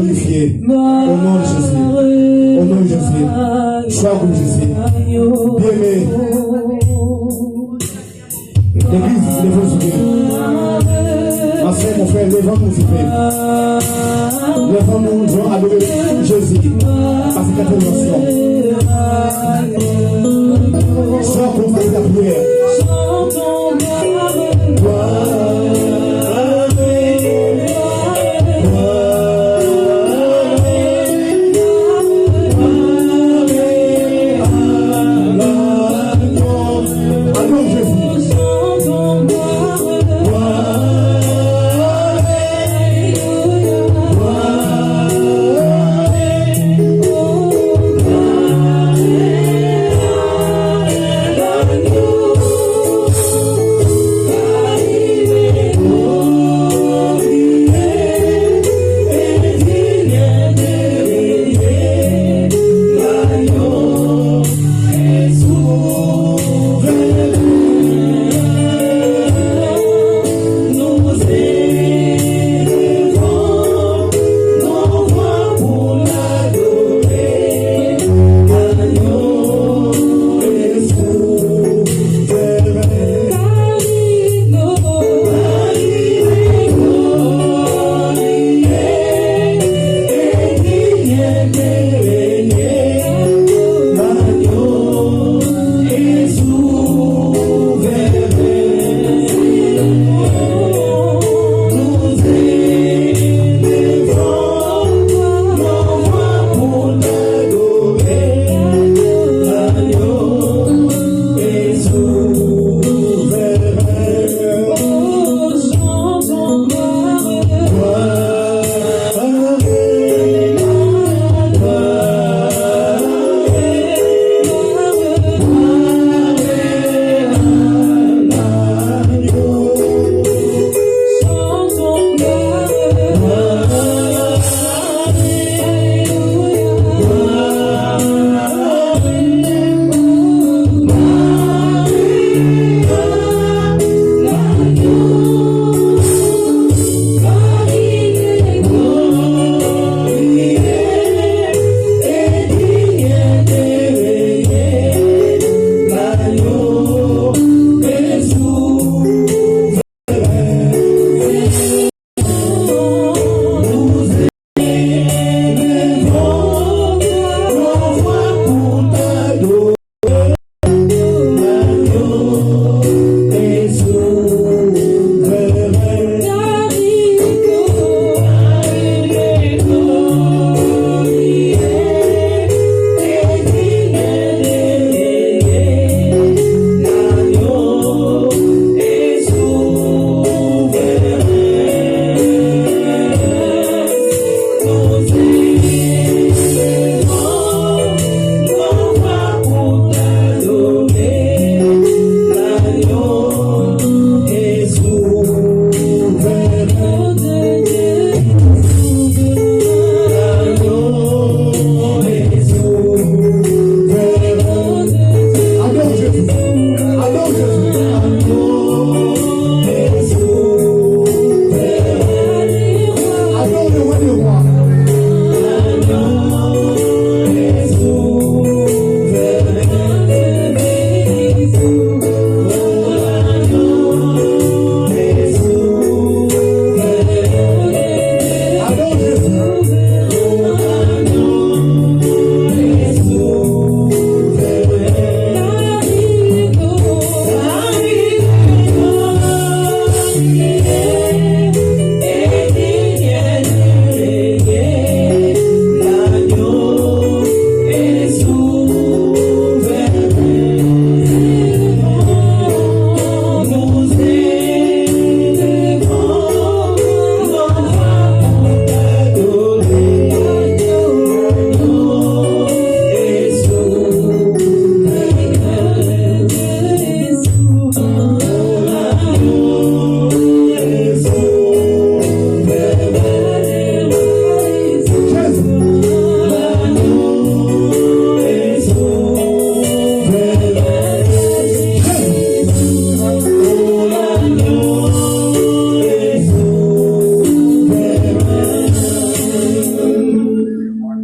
glorifié. Au nom de Jésus. Au nom de Jésus. Sois comme Jésus. Bien-aimé. L'église, levez-vous. Ma soeur, mon frère, levez-nous, s'il vous plaît. Levez-nous, nous allons adorer Jésus. Parce qu'il y a intervention. Sois comme dans la prière.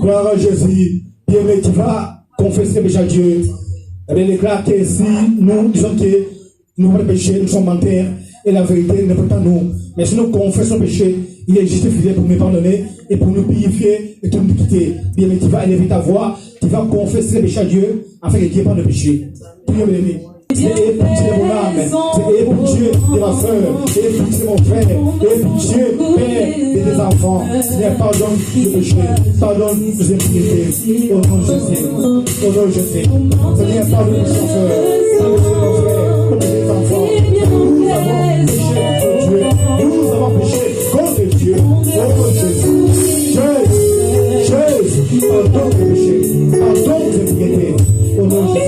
Gloire à Jésus. Bien-aimé, tu vas confesser péché à Dieu. Elle déclare que si nous disons que nous avons péché, nous sommes menteurs, et la vérité n'est pas nous. Mais si nous confessons le péché, il est juste fidèle pour nous pardonner et pour nous purifier et tout nous quitter. Bien-aimé, tu vas élever ta voix, tu vas confesser le péché à Dieu, afin que Dieu pardonne le péché. Prions, bien-aimé. C'est pitié de mon âme, c'est pitié de ma soeur, c'est pitié de mon frère, c'est pitié, Père, de tes enfants. Seigneur, pardonne le péché, pardonne nos impiétés. Au nom de Jésus, au nom de Jésus. Seigneur, pardonne nos frères, pardonne nos frères, comme tes enfants. Nous avons péché contre Dieu, au nom de Jésus. Jésus, pardonne le péché, pardonne nos impiétés. Au nom de Jésus.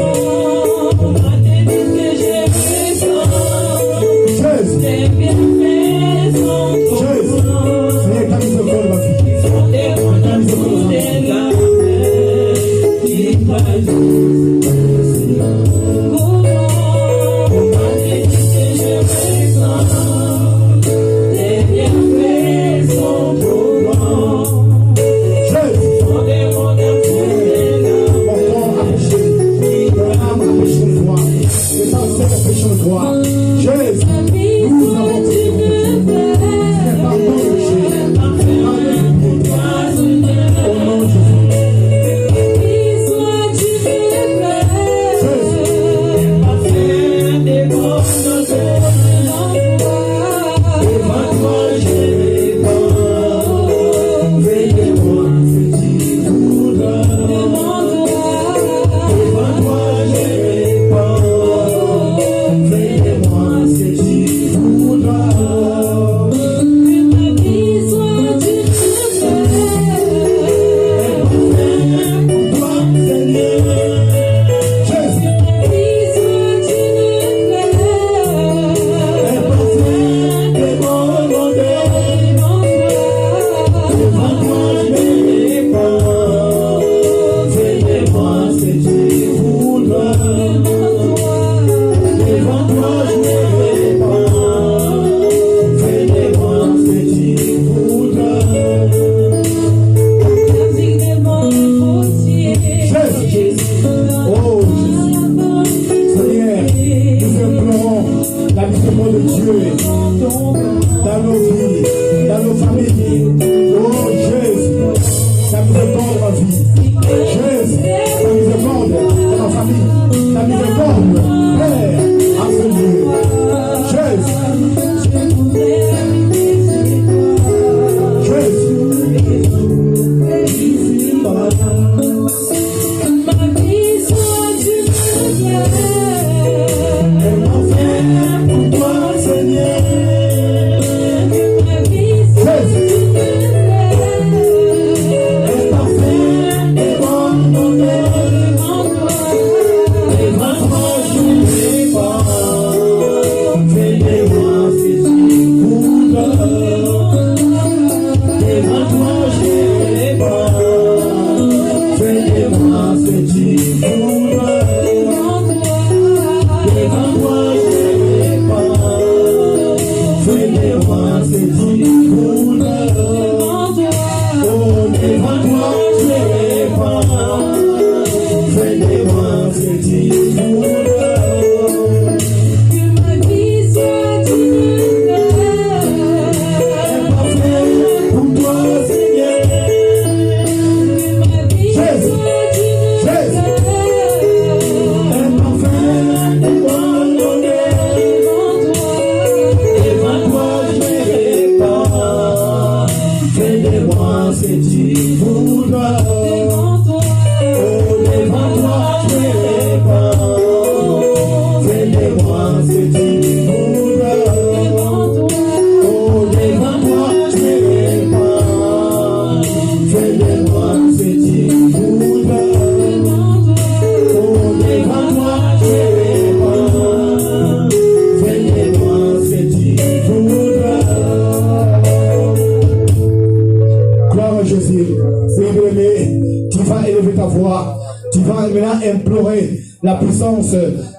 La puissance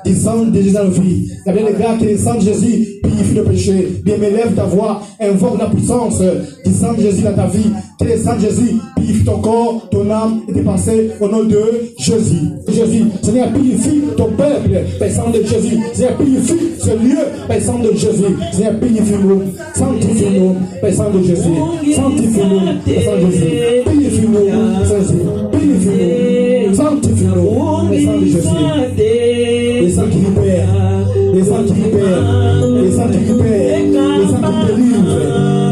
du sang de Jésus dans nos vies. La bien déclare que le sang de Jésus purifie le péché. Bien, élève ta voix, invoque la puissance du sang de Jésus dans ta vie Que le sang de Jésus purifie ton corps, ton âme et tes pensées au nom de Jésus. Jésus, Seigneur, purifie ton peuple, par le sang de Jésus. Seigneur, purifie ce lieu, par le sang de Jésus. Seigneur, purifie-nous, sanctifie-nous, par le sang de Jésus. Sanctifie-nous, par le sang de Jésus. Purifie-nous, Jésus. Purifie-nous, sanctifie-nous, par le sang de Jésus. Les sangs qui libèrent, les sangs qui libèrent, les sangs qui libèrent, les sangs qui délivrent,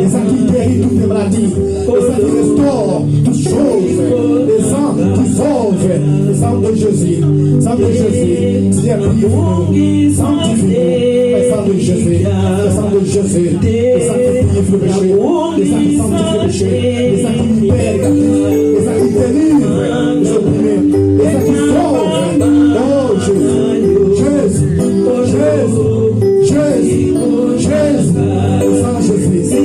les sangs qui guérissent toutes les maladies, les sangs qui restaurent toutes choses, les sangs qui sauvent, les sangs de Jésus, sang de Jésus, Seigneur, purifie-nous, sanctifie-nous, le sang de Jésus, le sang de Jésus, le sang qui purifie le péché, le sang qui sanctifie le péché, le sang qui libère, le sang qui délivre les opprimés, le sang qui sauve. Oh Jésus. Jésus, Jésus, Jésus, Jésus, Saint Jésus,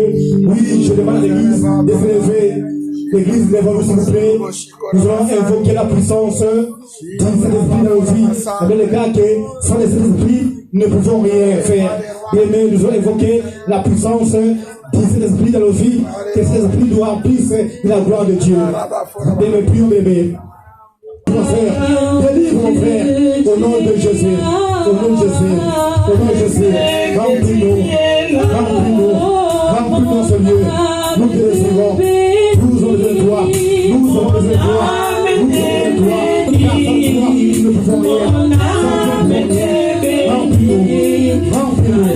Oui, je demande à l'église de se lever. L'église, lève-nous s'il vous plaît. Nous allons invoquer la puissance du Saint-Esprit dans nos vies. Avec les gars que sans les esprits, nous ne pouvons rien faire. Bien aimé, nous allons invoquer la puissance du Saint-Esprit dans nos vies. Que cet esprit nous remplisse de la gloire de Dieu. Bien aimé, prions bébé. Mon frère, délivre mon frère, au nom de Jésus, au nom de Jésus, au nom de Jésus, remplis-nous, remplis-nous, remplis-nous ce lieu, nous te désirons, nous avons besoin de toi, nous avons besoin de toi, nous avons besoin de toi, car sans toi, nous ne pouvons rien, remplis-nous, remplis-nous,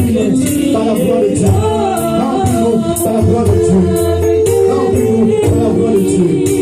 remplis-nous, par la gloire de Dieu, remplis-nous, par la gloire de Dieu, remplis-nous, par la gloire de Dieu.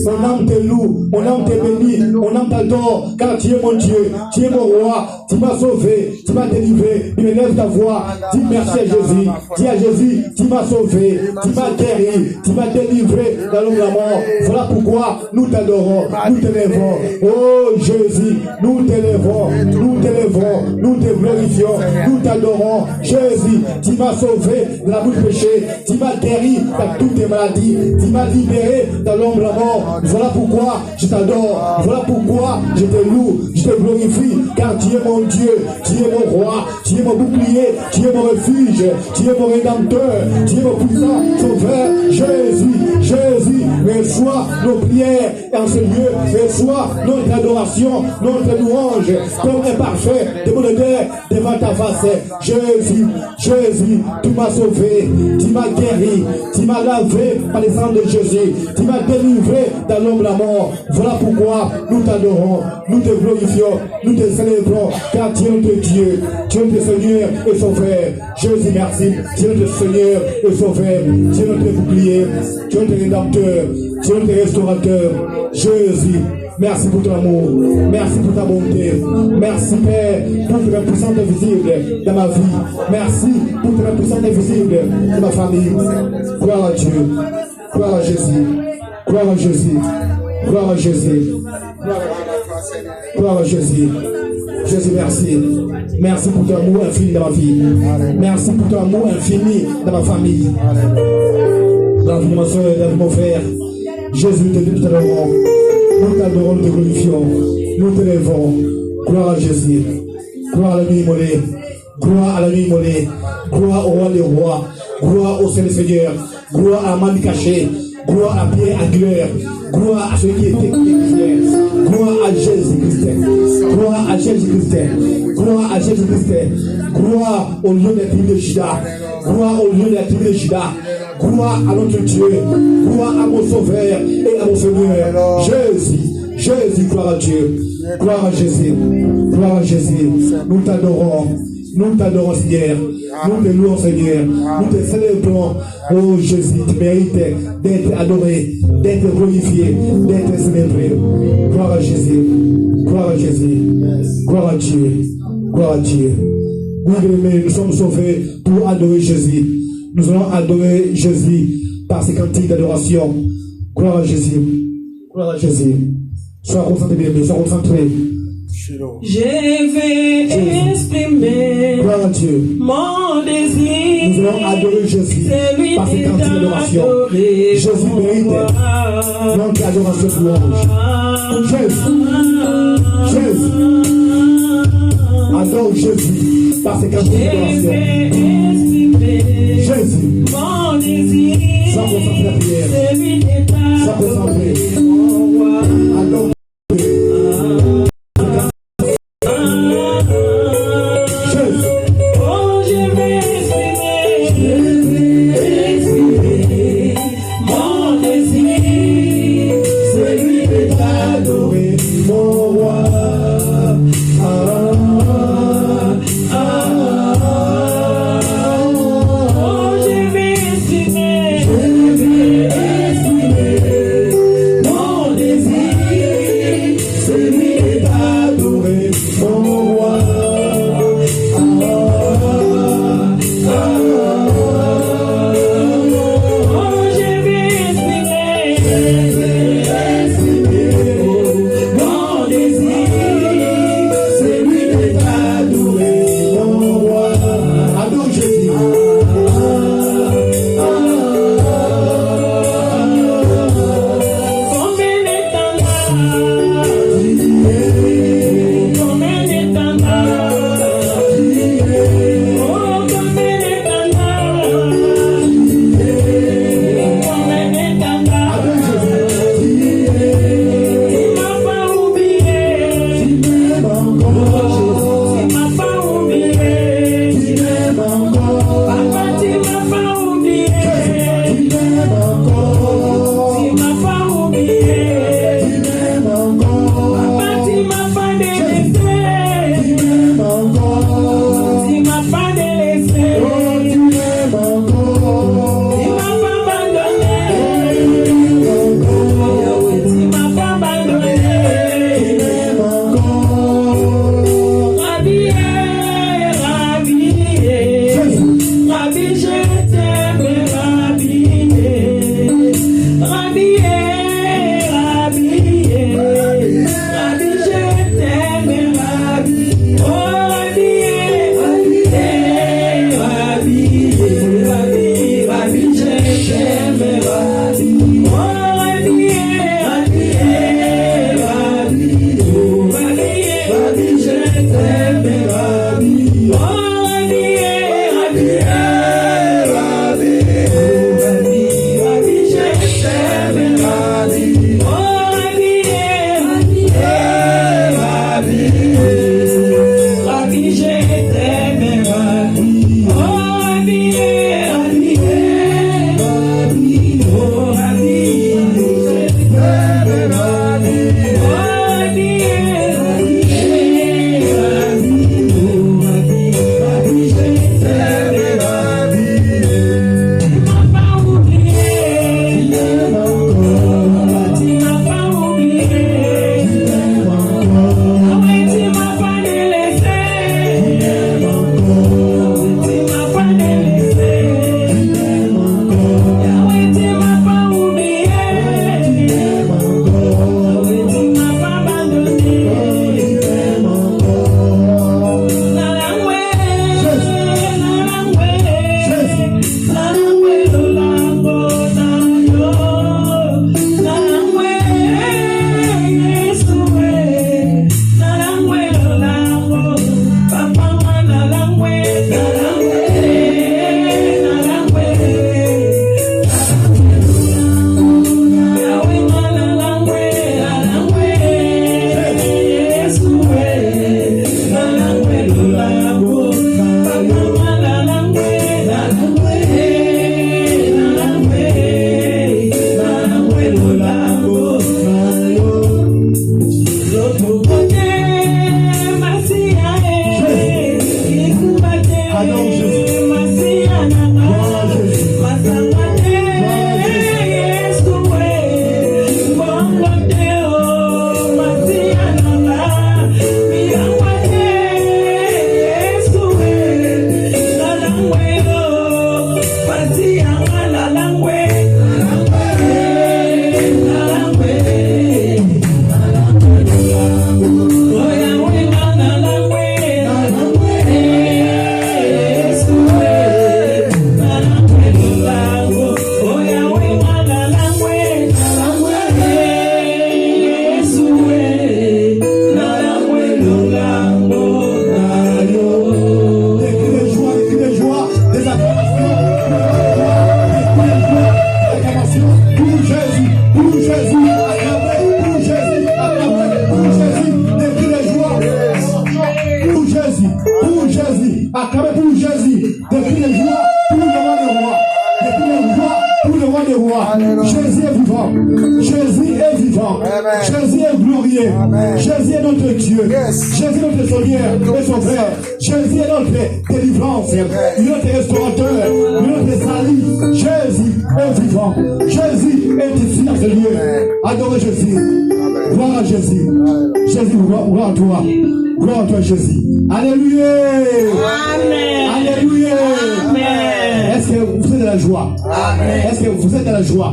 mon âme te loue, mon âme te bénit, mon âme t'adore, car tu es mon Dieu, tu es mon roi, tu m'as sauvé, tu m'as délivré. Il élève ta voix, dis merci à Jésus, dis à Jésus, tu m'as sauvé, tu m'as guéri, tu m'as délivré dans l'ombre de la mort. Voilà pourquoi nous t'adorons, nous t'élèvons. Oh Jésus, nous t'élèvons, nous t'élèvons, nous te glorifions, nous t'adorons. Jésus, tu m'as sauvé de la boue du péché, tu m'as guéri de toutes tes maladies, tu m'as libéré dans l'ombre de la mort. Voilà pourquoi je t'adore, voilà pourquoi je te loue, je te glorifie, car tu es mon Dieu, tu es mon roi, tu es mon bouclier, tu es mon refuge, tu es mon rédempteur, tu es mon puissant sauveur. Jésus, reçois nos prières en ce lieu, reçois notre adoration, notre louange, comme un parfait de mon odeur devant ta face. Jésus, tu m'as sauvé, tu m'as guéri, tu m'as lavé par les sang de Jésus, tu m'as délivré dans l'ombre de la mort. Voilà pourquoi nous t'adorons, nous te glorifions, nous te célébrons, car tu es notre Dieu, tu es notre Seigneur et Sauveur. Jésus, merci, tu es notre Seigneur et Sauveur, tu es notre bouclier, tu es notre rédempteur, tu es notre restaurateur. Jésus, merci pour ton amour, merci pour ta bonté, merci Père pour ton puissance invisible dans ma vie, merci pour ton puissance invisible dans ma famille. Gloire à Dieu, gloire à Jésus, gloire à Jésus, gloire à Jésus, gloire à Jésus. Jésus, merci. Merci pour ton amour infini dans ma vie. Merci pour ton amour infini dans ma famille. Dans la vie de ma soeur et dans la vie de mon frère. Jésus, nous t'adorons. Nous t'adorons, nous te glorifions. Nous t'élèvons. Gloire à Jésus. Gloire à la nuit immolée. Gloire à la nuit immolée. Gloire au roi des rois. Gloire au Seigneur. Gloire à Mani caché. Gloire à Pierre Angulaire. Gloire à celui qui était Pierre. Gloire à Jésus-Christ. Gloire à Jésus-Christ. Gloire à Jésus-Christ. Gloire au lieu des tribus de Juda. Gloire au lieu des tribus de Juda. Gloire à notre Dieu. Gloire à mon Sauveur et à mon Seigneur. Jésus, gloire à Dieu. Gloire à Jésus. Gloire à Jésus. Nous t'adorons. Nous t'adorons, Seigneur. Nous te louons, Seigneur. Nous te célébrons. Oh Jésus, tu mérites d'être adoré, d'être glorifié, d'être célébré. Gloire à Jésus. Gloire à Jésus. Gloire à Dieu. Gloire à Dieu. Oui, bien-aimés, nous sommes sauvés pour adorer Jésus. Nous allons adorer Jésus par ces cantiques d'adoration. Gloire à Jésus. Gloire à Jésus. Sois concentré, bien-aimé. Sois concentré. Je vais exprimer gloire à Dieu. Mon désir. Nous allons adorer Jésus par ces cantiques d'adoration. Jésus mérite notre adoration de louange. Jésus. Adore Jésus par ses cantiques d'adoration. Jésus. Mon désir. Sois concentré la prière. Sois concentré. Adore Je vais exprimer Acclamez pour Jésus, depuis les joies, pour le roi des rois, depuis les joies, pour le roi des rois. Jésus est vivant, Jésus est vivant, Jésus est glorieux, Jésus est notre Dieu, Jésus est notre Seigneur et Sauveur, Jésus est notre délivrance, notre restaurateur, notre salut. Jésus est vivant, Jésus est ici dans ce lieu. Adorez Jésus, gloire à Jésus, Jésus, gloire à toi. Gloire à toi, Jésus. Alléluia. Amen. Alléluia. Amen. Est-ce que vous êtes dans la joie? Amen. Est-ce que vous êtes dans la joie?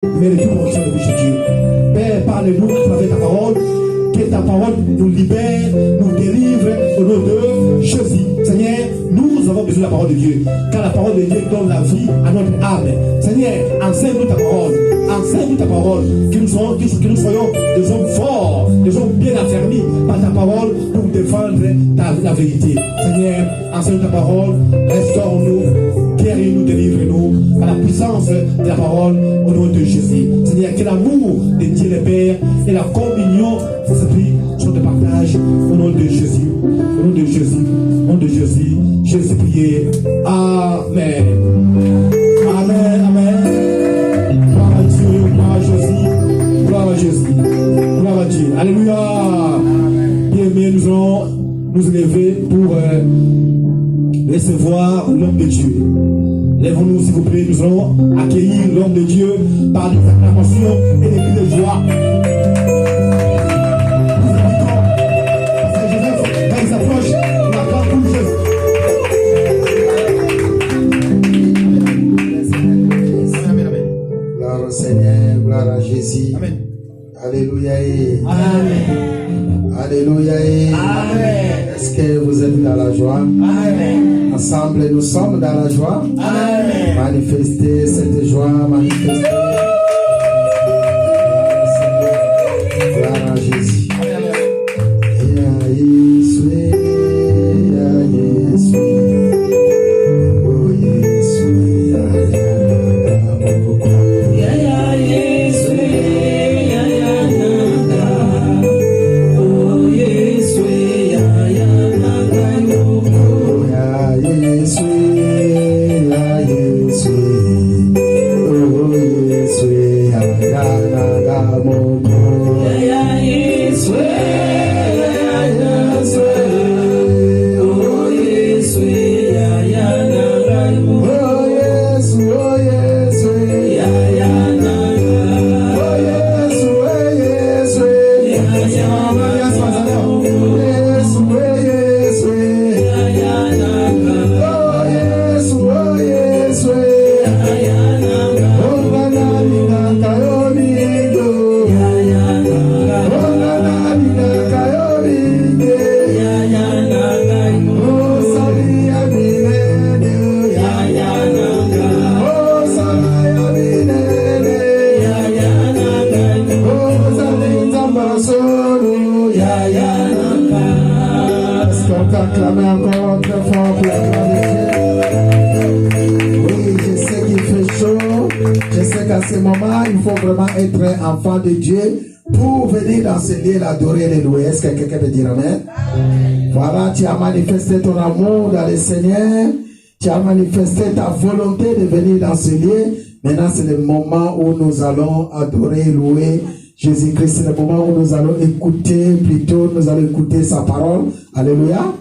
mais de tout portion de péché Dieu. Père, parle-nous à travers ta parole, que ta parole nous libère, nous délivre au nom de Jésus. Seigneur, nous avons besoin de la parole de Dieu, car la parole de Dieu donne la vie à notre âme. Seigneur, enseigne-nous ta parole, enseigne-nous ta parole, que nous soyons des hommes forts, des hommes bien affermis par ta parole pour défendre la vérité. Seigneur, enseigne-nous ta parole, restaure-nous, guéris-nous, délivre-nous par la puissance de la parole au nom de Jésus. Seigneur, que l'amour de Dieu le Père et la communion de l'Esprit sont de partage au nom de Jésus. Au nom de Jésus, au nom de Jésus, Jésus prié. Amen. Amen, amen. Gloire à Dieu, gloire à Jésus, gloire à Jésus, gloire à Dieu. Alléluia. Bien-aimés, nous allons nous élever pour recevoir l'homme de Dieu. Lèvons-nous, s'il vous plaît, nous allons accueillir l'homme de Dieu par des acclamations et des cris de joie. Nous invitons, Pasteur Joseph, quand il s'approche, on acclame pour Jésus. Gloire au Seigneur, gloire à Jésus. Amen. Alléluia. Amen. Alléluia. Amen. Est-ce que vous êtes dans la joie? Amen. Ensemble, nous sommes dans la joie. Amen. Manifestez cette joie, manifestez. Gloire à Jésus. Enfant de Dieu pour venir dans ce lieu l'adorer et le louer. Est-ce que quelqu'un peut dire amen? Voilà, tu as manifesté ton amour dans le Seigneur, tu as manifesté ta volonté de venir dans ce lieu. Maintenant c'est le moment où nous allons adorer et louer Jésus-Christ. C'est le moment où nous allons écouter, nous allons écouter sa parole. Alléluia.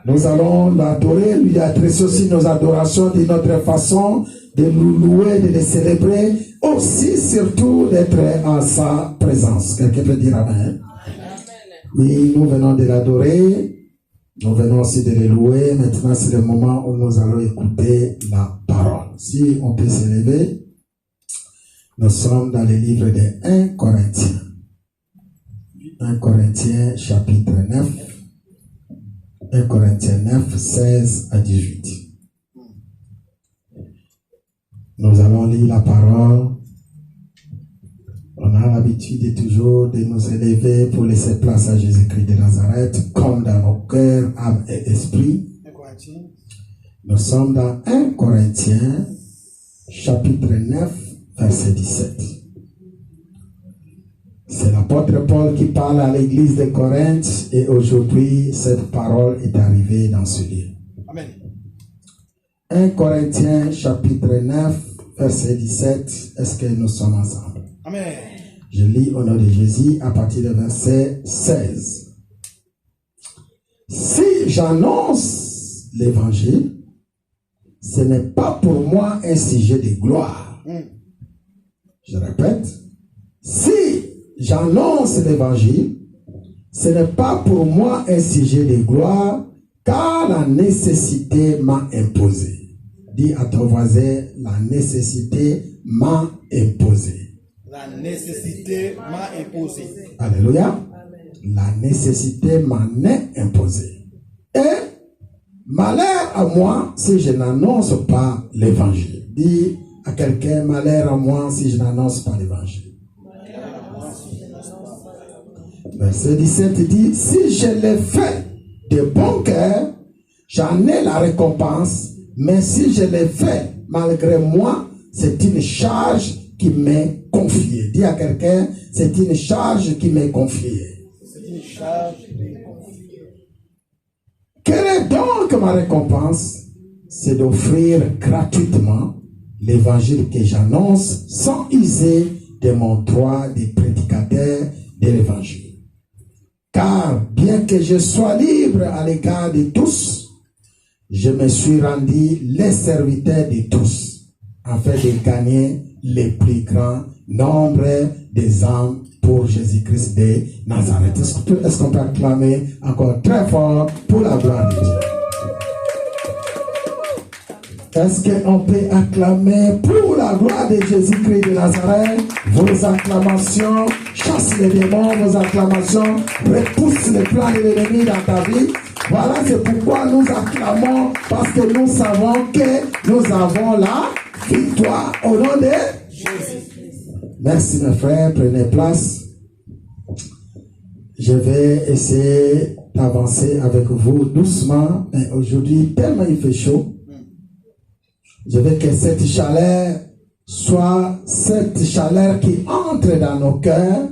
Nous allons l'adorer, lui adresser aussi nos adorations de notre façon de nous louer, de les célébrer, aussi surtout d'être en sa présence. Quelqu'un peut dire amen? Oui, nous venons de l'adorer, nous venons aussi de le louer. Maintenant, c'est le moment où nous allons écouter la parole. Si on peut s'élever, nous sommes dans le livre de 1 Corinthiens. 1 Corinthiens chapitre 9. 1 Corinthiens 9, 16 à 18. Nous allons lire la parole. On a l'habitude toujours de nous élever pour laisser place à Jésus-Christ de Nazareth, comme dans nos cœurs, âme et esprit. Nous sommes dans 1 Corinthiens, chapitre 9, verset 17. C'est l'apôtre Paul qui parle à l'église de Corinthe et aujourd'hui, cette parole est arrivée dans ce lieu. Amen. 1 Corinthiens chapitre 9, verset 17. Est-ce que nous sommes ensemble? Amen. Je lis au nom de Jésus à partir du verset 16. Si j'annonce l'évangile, ce n'est pas pour moi un sujet de gloire. Je répète, si j'annonce l'évangile, ce n'est pas pour moi un sujet de gloire, car la nécessité m'a imposé. Dis à ton voisin, la nécessité m'a imposé. La nécessité m'a imposé. Alléluia. La nécessité m'en est imposée. Et malheur à moi si je n'annonce pas l'évangile. Dis à quelqu'un, malheur à moi si je n'annonce pas l'évangile. Verset 17 dit, si je l'ai fait de bon cœur, j'en ai la récompense, mais si je l'ai fait malgré moi, c'est une charge qui m'est confiée. Dis à quelqu'un, c'est une charge qui m'est confiée. C'est une charge qui m'est confiée. Quelle est donc ma récompense? C'est d'offrir gratuitement l'évangile que j'annonce sans user de mon droit de prédicateur de l'évangile. Car bien que je sois libre à l'égard de tous, je me suis rendu les serviteurs de tous, afin de gagner le plus grand nombre des âmes pour Jésus-Christ de Nazareth. Est-ce qu'on peut acclamer encore très fort pour la gloire de Dieu? Est-ce qu'on peut acclamer pour la gloire de Jésus-Christ de Nazareth? Vos acclamations chassent les démons, vos acclamations repoussent les plans de l'ennemi dans ta vie. Voilà, c'est pourquoi nous acclamons, parce que nous savons que nous avons la victoire au nom de Jésus. Merci mes frères, prenez place. Je vais essayer d'avancer avec vous doucement, mais aujourd'hui, tellement il fait chaud, je veux que cette chaleur soit cette chaleur qui entre dans nos cœurs,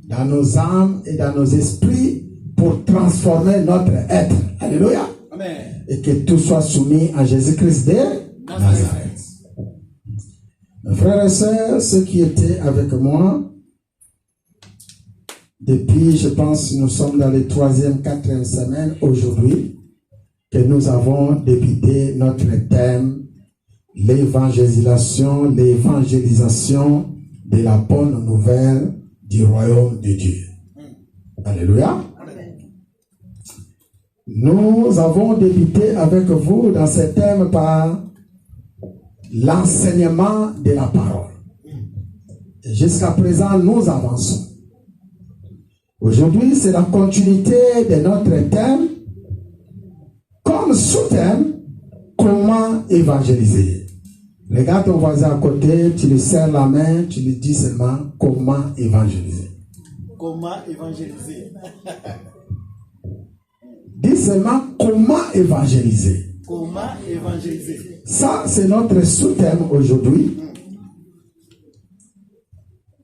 dans nos âmes et dans nos esprits pour transformer notre être. Alléluia. Amen. Et que tout soit soumis à Jésus-Christ de Nazareth. Mes frères et sœurs, ceux qui étaient avec moi, depuis, je pense, nous sommes dans les 3e, 4e semaines aujourd'hui, que nous avons débuté notre thème, l'évangélisation de la bonne nouvelle du royaume de Dieu. Alléluia. Nous avons débuté avec vous dans ce thème par l'enseignement de la parole. Et jusqu'à présent, nous avançons. Aujourd'hui, c'est la continuité de notre thème. Comme sous-thème, comment évangéliser. Regarde ton voisin à côté, tu lui serres la main, tu lui dis seulement comment évangéliser. Comment évangéliser? Dis seulement comment évangéliser. Comment évangéliser? Ça, c'est notre sous-thème aujourd'hui.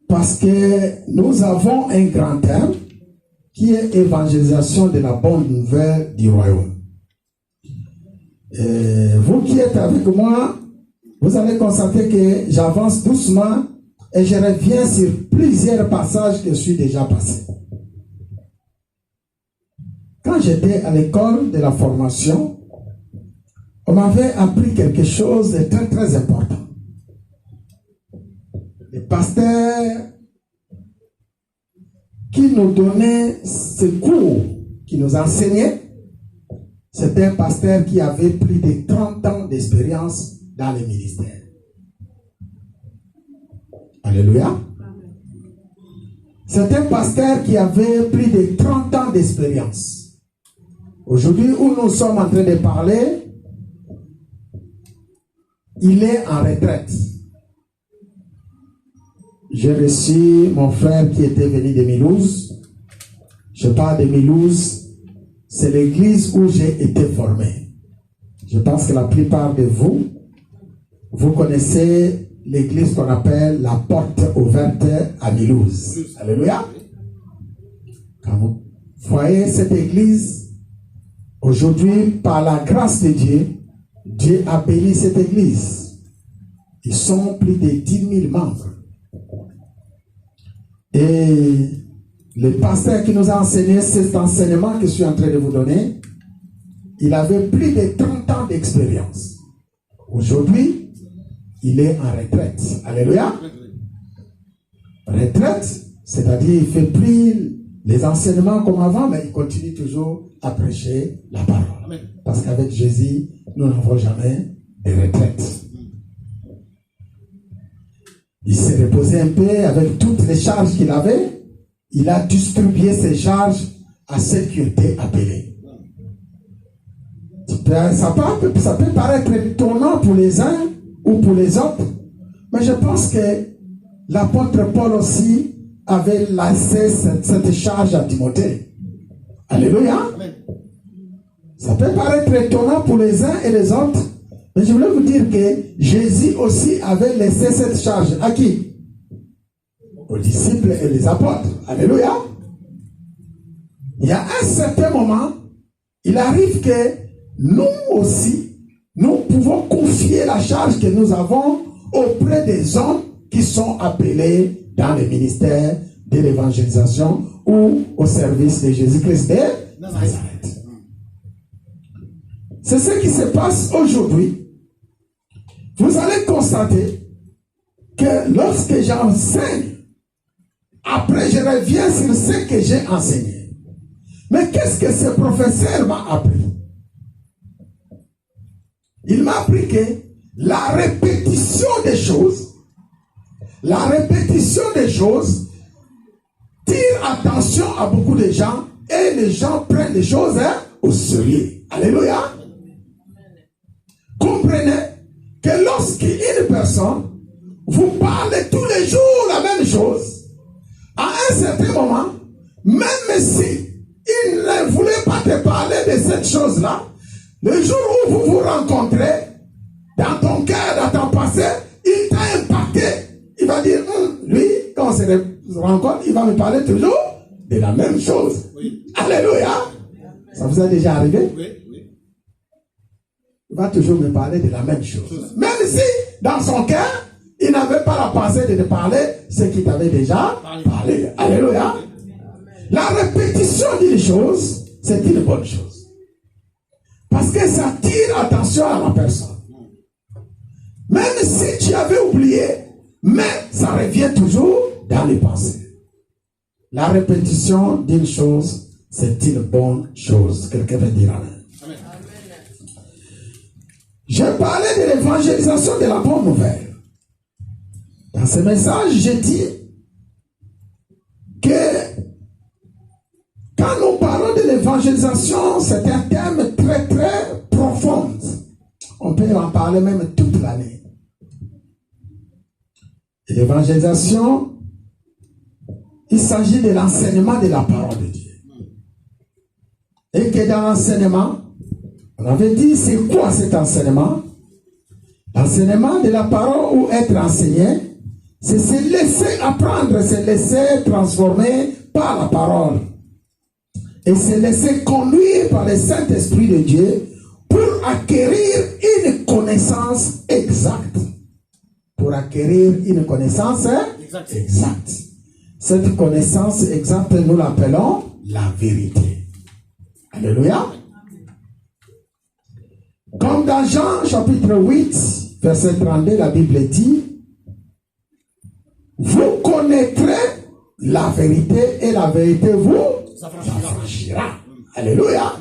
Parce que nous avons un grand thème qui est évangélisation de la bonne nouvelle du royaume. Et vous qui êtes avec moi, vous allez constater que j'avance doucement et je reviens sur plusieurs passages que je suis déjà passé. Quand j'étais à l'école de la formation, on m'avait appris quelque chose de très très important. Le pasteur qui nous donnait ce cours, qui nous enseignait, c'était un pasteur qui avait plus de 30 ans d'expérience dans le ministère. Alléluia. C'est un pasteur qui avait plus de 30 ans d'expérience. Aujourd'hui, où nous sommes en train de parler, il est en retraite. J'ai reçu mon frère qui était venu de Milouz. Je parle de Milouz. C'est l'église où j'ai été formé. Je pense que la plupart de vous, vous connaissez l'église qu'on appelle la porte ouverte à Milouz. Alléluia. Quand vous voyez cette église, aujourd'hui, par la grâce de Dieu, Dieu a béni cette église. Ils sont plus de 10 000 membres. Et le pasteur qui nous a enseigné cet enseignement que je suis en train de vous donner, il avait plus de 30 ans d'expérience. Aujourd'hui, il est en retraite. Alléluia. Retraite, c'est-à-dire il ne fait plus les enseignements comme avant, mais il continue toujours à prêcher la parole. Parce qu'avec Jésus, nous n'avons jamais de retraite. Il s'est reposé un peu avec toutes les charges qu'il avait. Il a distribué ses charges à ceux qui étaient appelés. Ça peut paraître étonnant pour les uns ou pour les autres, mais je pense que l'apôtre Paul aussi avait laissé cette charge à Timothée. Alléluia. Ça peut paraître étonnant pour les uns et les autres, mais je voulais vous dire que Jésus aussi avait laissé cette charge à qui? Aux disciples et les apôtres. Alléluia. Il y a un certain moment, il arrive que nous aussi, nous pouvons confier la charge que nous avons auprès des hommes qui sont appelés dans le ministère de l'évangélisation ou au service de Jésus-Christ de Nazareth. C'est ce qui se passe aujourd'hui. Vous allez constater que lorsque j'enseigne, après je reviens sur ce que j'ai enseigné. Mais qu'est-ce que ce professeur m'a appris? Il m'a appris que la répétition des choses tire attention à beaucoup de gens et les gens prennent les choses au sérieux. Alléluia. Comprenez que lorsqu'une personne vous parle tous les jours la même chose, à un certain moment, même si il ne voulait pas te parler de cette chose-là, le jour où vous vous rencontrez, dans ton cœur, dans ton passé, il t'a impacté. Il va dire, lui, quand on se rencontre, il va me parler toujours de la même chose. Oui. Alléluia. Ça vous est déjà arrivé? Oui. Il va toujours me parler de la même chose. Même si, dans son cœur, il n'avait pas la pensée de te parler ce qu'il t'avait déjà parlé. Alléluia. La répétition d'une chose, c'est une bonne chose. Parce que ça tire attention à la personne. Même si tu avais oublié, mais ça revient toujours dans les pensées. La répétition d'une chose, c'est une bonne chose. Quelqu'un peut dire amen. Je parlais de l'évangélisation de la bonne nouvelle. Dans ce message, j'ai dit que quand nous parlons de l'évangélisation, c'est un thème très très profond. On peut en parler même toute l'année. L'évangélisation, il s'agit de l'enseignement de la parole de Dieu. Et que dans l'enseignement, on avait dit, c'est quoi cet enseignement? L'enseignement de la parole ou être enseigné, c'est se laisser apprendre, se laisser transformer par la parole. Et se laisser conduire par le Saint-Esprit de Dieu pour acquérir une connaissance exacte. Pour acquérir une connaissance exacte. Cette connaissance exacte, nous l'appelons la vérité. Alléluia. Comme dans Jean chapitre 8, verset 32, la Bible dit, vous connaîtrez la vérité et la vérité vous affranchira. Alléluia.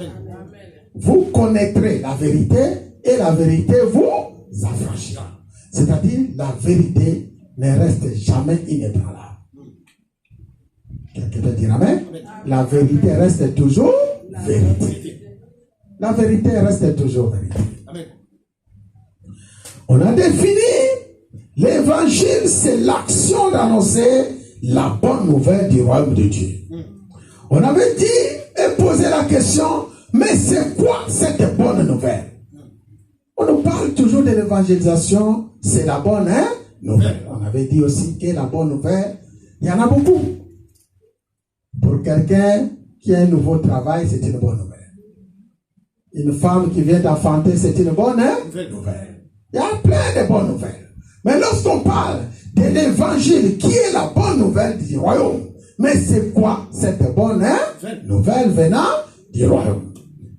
Vous connaîtrez la vérité et la vérité vous affranchira. C'est-à-dire, la vérité ne reste jamais inébranlable. Quelqu'un peut dire amen? La vérité reste toujours vérité. La vérité reste toujours vérité. On a défini l'évangile, c'est l'action d'annoncer la bonne nouvelle du royaume de Dieu. On avait dit et posé la question, mais c'est quoi cette bonne nouvelle? On nous parle toujours de l'évangélisation, c'est la bonne nouvelle. On avait dit aussi que la bonne nouvelle, il y en a beaucoup. Pour quelqu'un qui a un nouveau travail, c'est une bonne nouvelle. Une femme qui vient d'enfanter, c'est une bonne nouvelle. Il y a plein de bonnes nouvelles. Mais lorsqu'on parle de l'évangile qui est la bonne nouvelle du royaume, mais c'est quoi cette bonne nouvelle venant du royaume?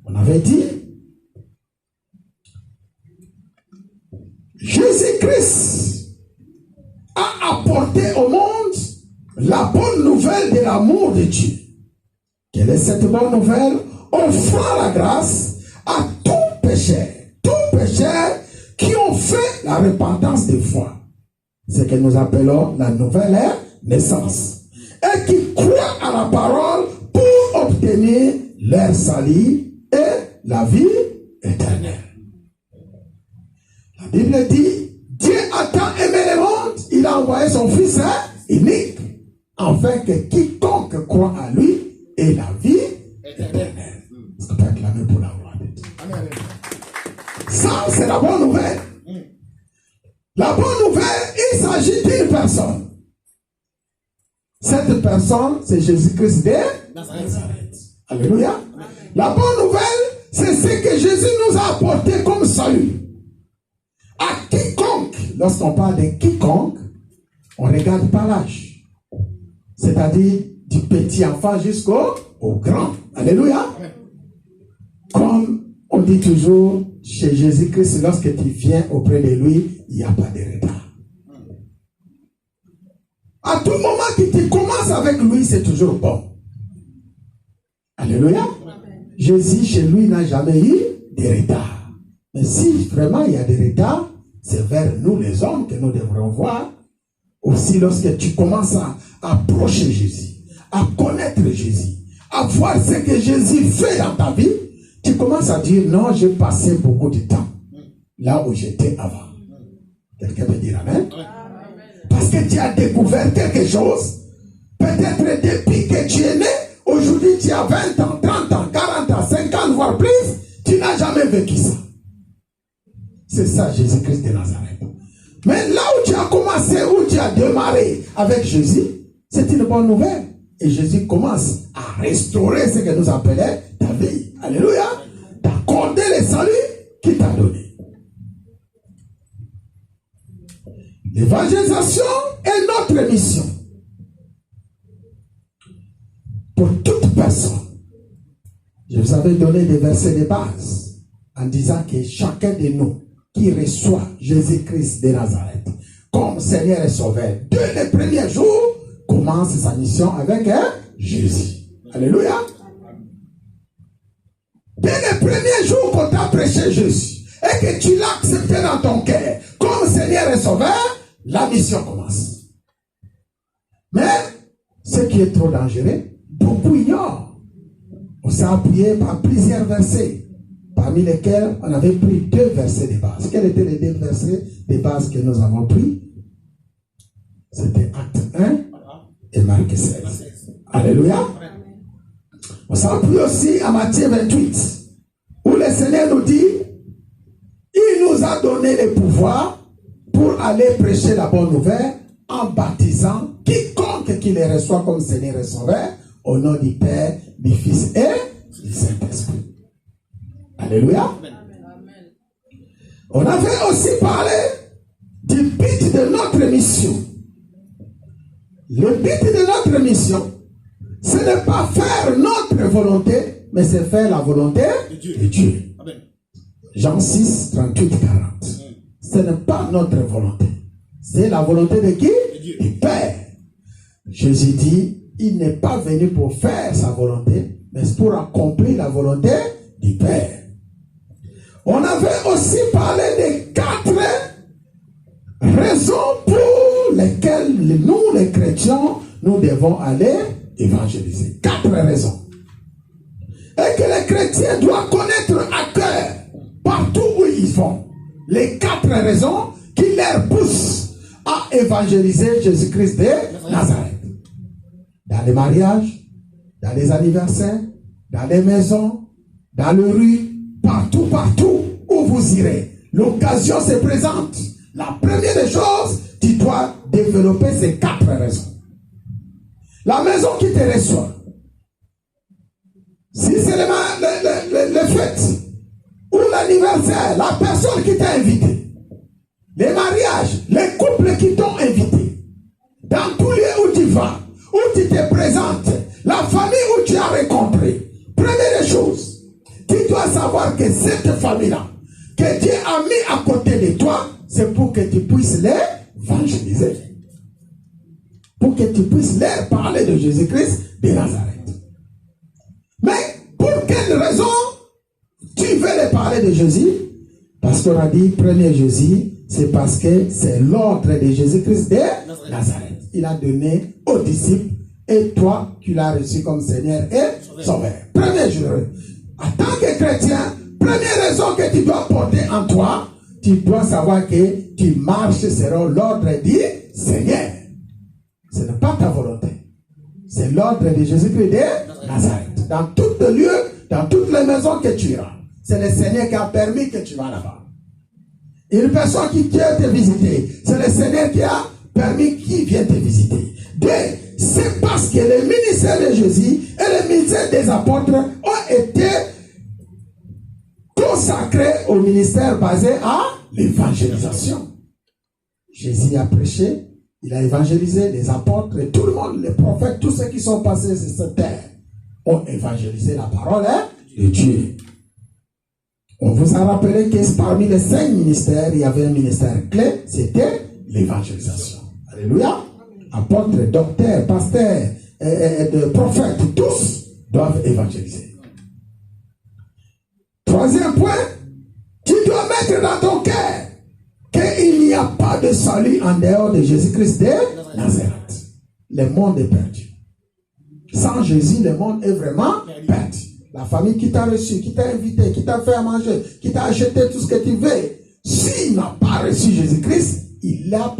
On avait dit, Jésus-Christ a apporté au monde la bonne nouvelle de l'amour de Dieu. Quelle est cette bonne nouvelle? Offrant la grâce à tout pécheur qui ont fait la repentance de foi. ce que nous appelons la nouvelle naissance. Et qui croient à la parole pour obtenir leur salut et la vie éternelle. La Bible dit, Dieu a tant aimé le monde, il a envoyé son Fils unique, afin que quiconque croit à lui ait la vie éternelle. Est-ce qu'on peut acclamer pour la gloire de Dieu? Amen. Ça, c'est la bonne nouvelle. La bonne nouvelle, il s'agit d'une personne. Cette personne, c'est Jésus-Christ de Nazareth. Alléluia. La bonne nouvelle, c'est ce que Jésus nous a apporté comme salut. À quiconque, lorsqu'on parle de quiconque, on ne regarde pas l'âge. C'est-à-dire du petit enfant jusqu'au grand. Alléluia. Comme on dit toujours chez Jésus-Christ, lorsque tu viens auprès de lui, il n'y a pas de retard. À tout moment que tu commences avec lui, c'est toujours bon. Alléluia. Jésus, chez lui, n'a jamais eu de retard. Mais si vraiment il y a des retards, c'est vers nous les hommes que nous devrons voir. Aussi, lorsque tu commences à approcher Jésus, à connaître Jésus, à voir ce que Jésus fait dans ta vie, tu commences à dire, non, j'ai passé beaucoup de temps là où j'étais avant. Quelqu'un peut dire Amen? Parce que tu as découvert quelque chose. Peut-être depuis que tu es né, aujourd'hui tu as 20 ans, 30 ans, 40 ans, 50, voire plus, tu n'as jamais vécu ça. C'est ça Jésus-Christ de Nazareth. Mais là où tu as commencé, où tu as démarré avec Jésus, c'est une bonne nouvelle. Et Jésus commence à restaurer ce que nous appelons ta vie. Alléluia. D'accorder le salut qu'il t'a donné. L'évangélisation est notre mission. Pour toute personne. Je vous avais donné des versets de base en disant que chacun de nous qui reçoit Jésus-Christ de Nazareth comme Seigneur et Sauveur, dès les premiers jours, commence sa mission avec Jésus. Alléluia. Dès les premiers jours qu'on t'a prêché Jésus et que tu l'as accepté dans ton cœur comme Seigneur et Sauveur, la mission commence. Mais ce qui est trop dangereux, beaucoup ignorent. On s'est appuyé par plusieurs versets, parmi lesquels on avait pris 2 versets de base. Quels étaient les 2 versets de base que nous avons pris? C'était Acte 1 et Marc 16. Alléluia. On s'est appuyé aussi à Matthieu 28, où le Seigneur nous dit, il nous a donné le pouvoir pour aller prêcher la bonne nouvelle en baptisant quiconque qui les reçoit comme Seigneur et Sauveur au nom du Père, du Fils et du Saint-Esprit. Alléluia. On avait aussi parlé du but de notre mission. Le but de notre mission, ce n'est pas faire notre volonté, mais c'est faire la volonté de Dieu. Jean 6, 38, 40. Ce n'est pas notre volonté. C'est la volonté de qui? Du Père. Jésus dit, il n'est pas venu pour faire sa volonté, mais pour accomplir la volonté du Père. On avait aussi parlé des 4 raisons pour lesquelles nous, les chrétiens, nous devons aller évangéliser. 4 raisons. Et que les chrétiens doivent connaître à cœur, partout où ils vont, les 4 raisons qui leur poussent à évangéliser Jésus-Christ de Nazareth. Dans les mariages, dans les anniversaires, dans les maisons, dans les rues, partout où vous irez. L'occasion se présente. La première des choses, tu dois développer ces 4 raisons. La maison qui te reçoit. Si c'est le fête ou l'anniversaire, la personne qui t'a invité. Les mariages, les couples qui t'ont invité. Dans tous les lieux où tu vas, où tu te présentes, la famille où tu as rencontré. Première chose, tu dois savoir que cette famille-là, que Dieu a mis à côté de toi, c'est pour que tu puisses les évangéliser. Pour que tu puisses leur parler de Jésus-Christ de Nazareth. Mais pour quelle raison tu veux leur parler de Jésus? Parce qu'on a dit, premier Jésus, C'est parce que c'est l'ordre de Jésus-Christ de Nazareth. Il a donné aux disciples et toi, tu l'as reçu comme Seigneur et Sauveur. Premier jour, en tant que chrétien, première raison que tu dois porter en toi, tu dois savoir que tu marches selon l'ordre du Seigneur. Ce n'est pas ta volonté. C'est l'ordre de Jésus-Christ de Nazareth. Dans tout le lieu, dans toutes les maisons que tu iras, c'est le Seigneur qui a permis que tu vas là-bas. Une personne qui vient te visiter, c'est le Seigneur qui a permis qu'il vienne te visiter. Deux, c'est parce que le ministère de Jésus et le ministère des apôtres ont été consacrés au ministère basé à l'évangélisation. Jésus a prêché, il a évangélisé, les apôtres, et tout le monde, les prophètes, tous ceux qui sont passés sur cette terre ont évangélisé la parole de Dieu. On vous a rappelé que parmi les 5 ministères, il y avait un ministère clé, c'était l'évangélisation. Alléluia. Apôtres, docteurs, pasteurs, prophètes, tous doivent évangéliser. Troisième point, tu dois mettre dans ton cœur qu'il n'y a pas de salut en dehors de Jésus-Christ de Nazareth. Le monde est perdu. Sans Jésus, le monde est vraiment perdu. La famille qui t'a reçu, qui t'a invité, qui t'a fait à manger, qui t'a acheté tout ce que tu veux, s'il n'a pas reçu Jésus-Christ, il est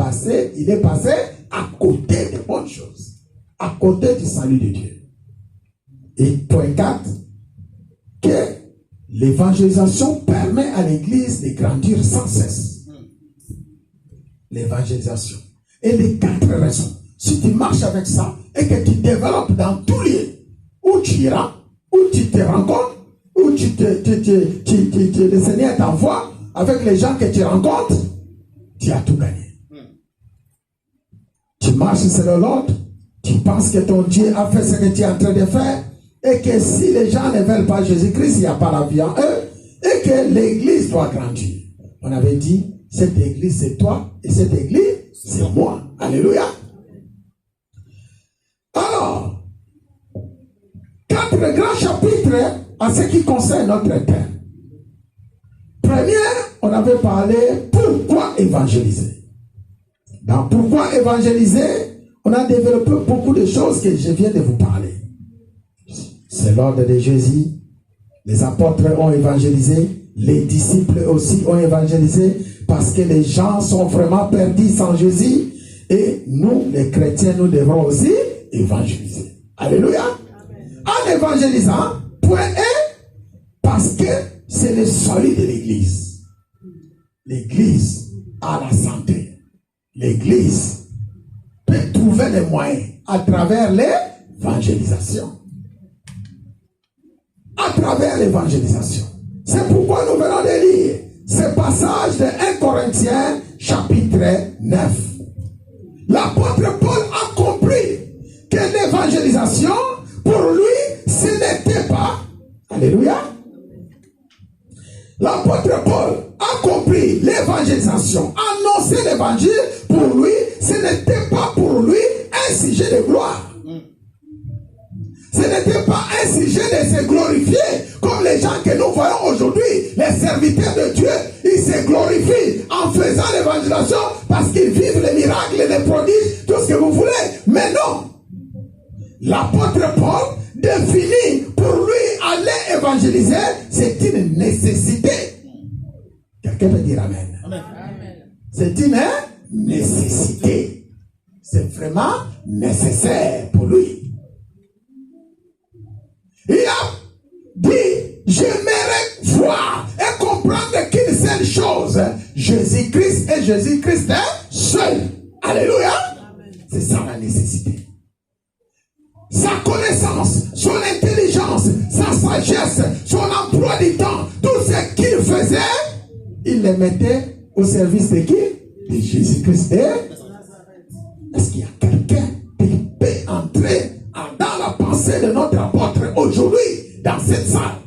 passé à côté de bonnes choses, à côté du salut de Dieu. Et point 4, que l'évangélisation permet à l'Église de grandir sans cesse. L'évangélisation. Et les 4 raisons. Si tu marches avec ça et que tu développes dans tous lieux où tu iras, où tu te rencontres, où le Seigneur t'envoie avec les gens que tu rencontres, tu as tout gagné. Tu marches selon l'ordre, tu penses que ton Dieu a fait ce que tu es en train de faire, et que si les gens ne veulent pas Jésus-Christ, il n'y a pas la vie en eux, et que l'église doit grandir. On avait dit, cette église c'est toi, et cette église c'est moi. Alléluia. Alors, 4 grands chapitres à ce qui concerne notre thème. Premier, on avait parlé pourquoi évangéliser. Dans pourquoi évangéliser, on a développé beaucoup de choses que je viens de vous parler. C'est l'ordre de Jésus. Les apôtres ont évangélisé. Les disciples aussi ont évangélisé parce que les gens sont vraiment perdus sans Jésus. Et nous, les chrétiens, nous devrons aussi évangéliser. Alléluia. En évangélisant, point 1, parce que c'est le salut de l'Église. L'Église a la santé. L'Église peut trouver les moyens à travers l'évangélisation. À travers l'évangélisation. C'est pourquoi nous venons de lire ce passage de 1 Corinthiens chapitre 9. L'apôtre Paul a compris que l'évangélisation, pour lui, ce n'était pas. Alléluia. L'apôtre Paul a compris l'évangélisation, annoncer l'évangile, pour lui, ce n'était pas pour lui un sujet de gloire. Ce n'était pas un sujet de se glorifier, comme les gens que nous voyons aujourd'hui, les serviteurs de Dieu, ils se glorifient en faisant l'évangélisation parce qu'ils vivent les miracles, les prodiges, tout ce que vous voulez. Mais non, l'apôtre Paul définit pour lui aller évangéliser, c'est une nécessité. Quelqu'un peut dire Amen. Amen. C'est une nécessité. C'est vraiment nécessaire pour lui. Il a dit, j'aimerais voir et comprendre qu'une seule chose, Jésus-Christ et Jésus-Christ est seul. Alléluia. C'est ça la nécessité. Sa connaissance, son intelligence, sa sagesse, son emploi du temps, tout ce qu'il faisait, il les mettait au service de qui? De Jésus-Christ. Est-ce qu'il y a quelqu'un qui peut entrer dans la pensée de notre apôtre aujourd'hui, dans cette salle?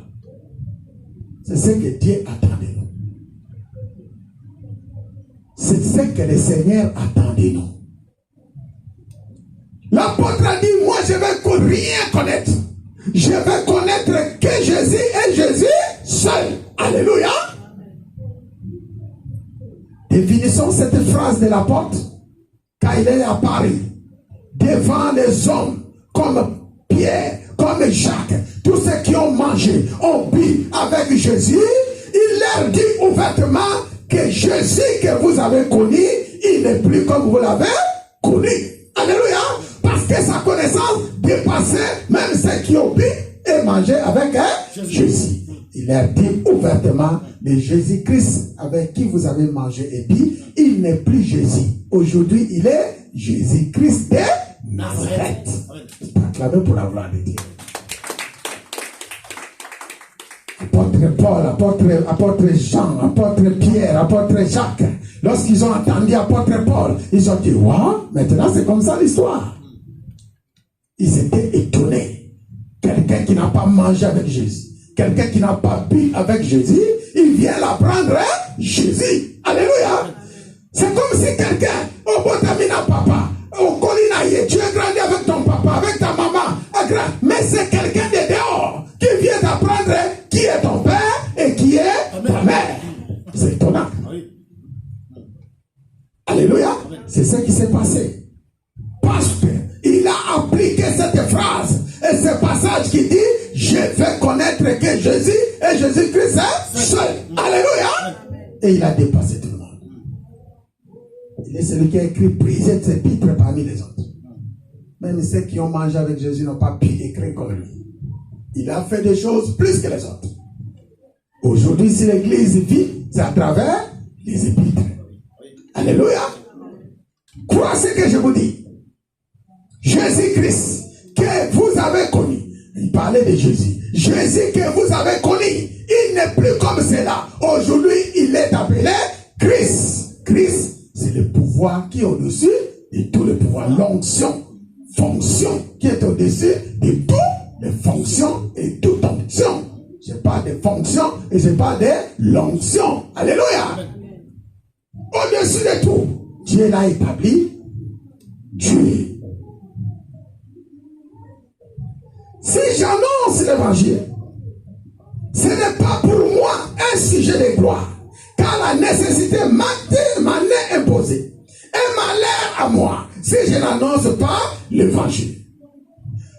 C'est ce que Dieu attend de nous. C'est ce que le Seigneur attend de nous. L'apôtre a dit, moi je vais rien connaître. Je vais connaître que Jésus et Jésus seul. Alléluia. De Définissons cette phrase de l'apôtre quand il est à Paris, devant les hommes comme Pierre, comme Jacques, tous ceux qui ont mangé, ont bu avec Jésus. Il leur dit ouvertement que Jésus que vous avez connu, il n'est plus comme vous l'avez connu. Alléluia. Parce que sa connaissance dépassait même ceux qui ont bu et mangé avec Jésus. Il leur dit ouvertement, le Jésus-Christ avec qui vous avez mangé et bu, il n'est plus Jésus. Aujourd'hui, il est Jésus-Christ de Nazareth. Acclamez pour la gloire de Dieu. Apôtre Paul, apôtre Jean, apôtre Pierre, apôtre Jacques, lorsqu'ils ont entendu apôtre Paul, ils ont dit, waouh, maintenant c'est comme ça l'histoire. Ils étaient étonnés. Quelqu'un qui n'a pas mangé avec Jésus, quelqu'un qui n'a pas bu avec Jésus, il vient l'apprendre Jésus. Alléluia. C'est comme si quelqu'un, au Botamina papa, au Colinaïe, tu es grandi avec ton papa, avec ta maman, mais c'est quelqu'un de dehors qui vient t'apprendre qui est ton père et qui est ta mère. C'est étonnant. Alléluia. C'est ce qui s'est passé. Parce qu'il a appliqué cette phrase et ce passage qui dit, je vais connaître que Jésus et Jésus-Christ est seul. Alléluia. Et il a dépassé tout le monde. Il est celui qui a écrit plusieurs épîtres parmi les autres. Même ceux qui ont mangé avec Jésus n'ont pas pu écrire comme lui. Il a fait des choses plus que les autres. Aujourd'hui, si l'église vit, c'est à travers les épîtres. Alléluia. Croyez ce que je vous dis. Jésus-Christ que vous avez connu. Il parlait de Jésus. Jésus que vous avez connu. Il n'est plus comme cela. Aujourd'hui, il est appelé Christ. Christ, c'est le pouvoir qui est au-dessus de tout le pouvoir. L'onction, fonction qui est au-dessus de toutes les fonctions et toute onction. Je parle de fonction et je parle de l'onction. Alléluia. Au-dessus de tout, Dieu l'a établi. Dieu. Si j'annonce l'évangile, ce n'est pas pour moi un sujet de gloire, car la nécessité m'en est imposée et malheur à moi si je n'annonce pas l'évangile.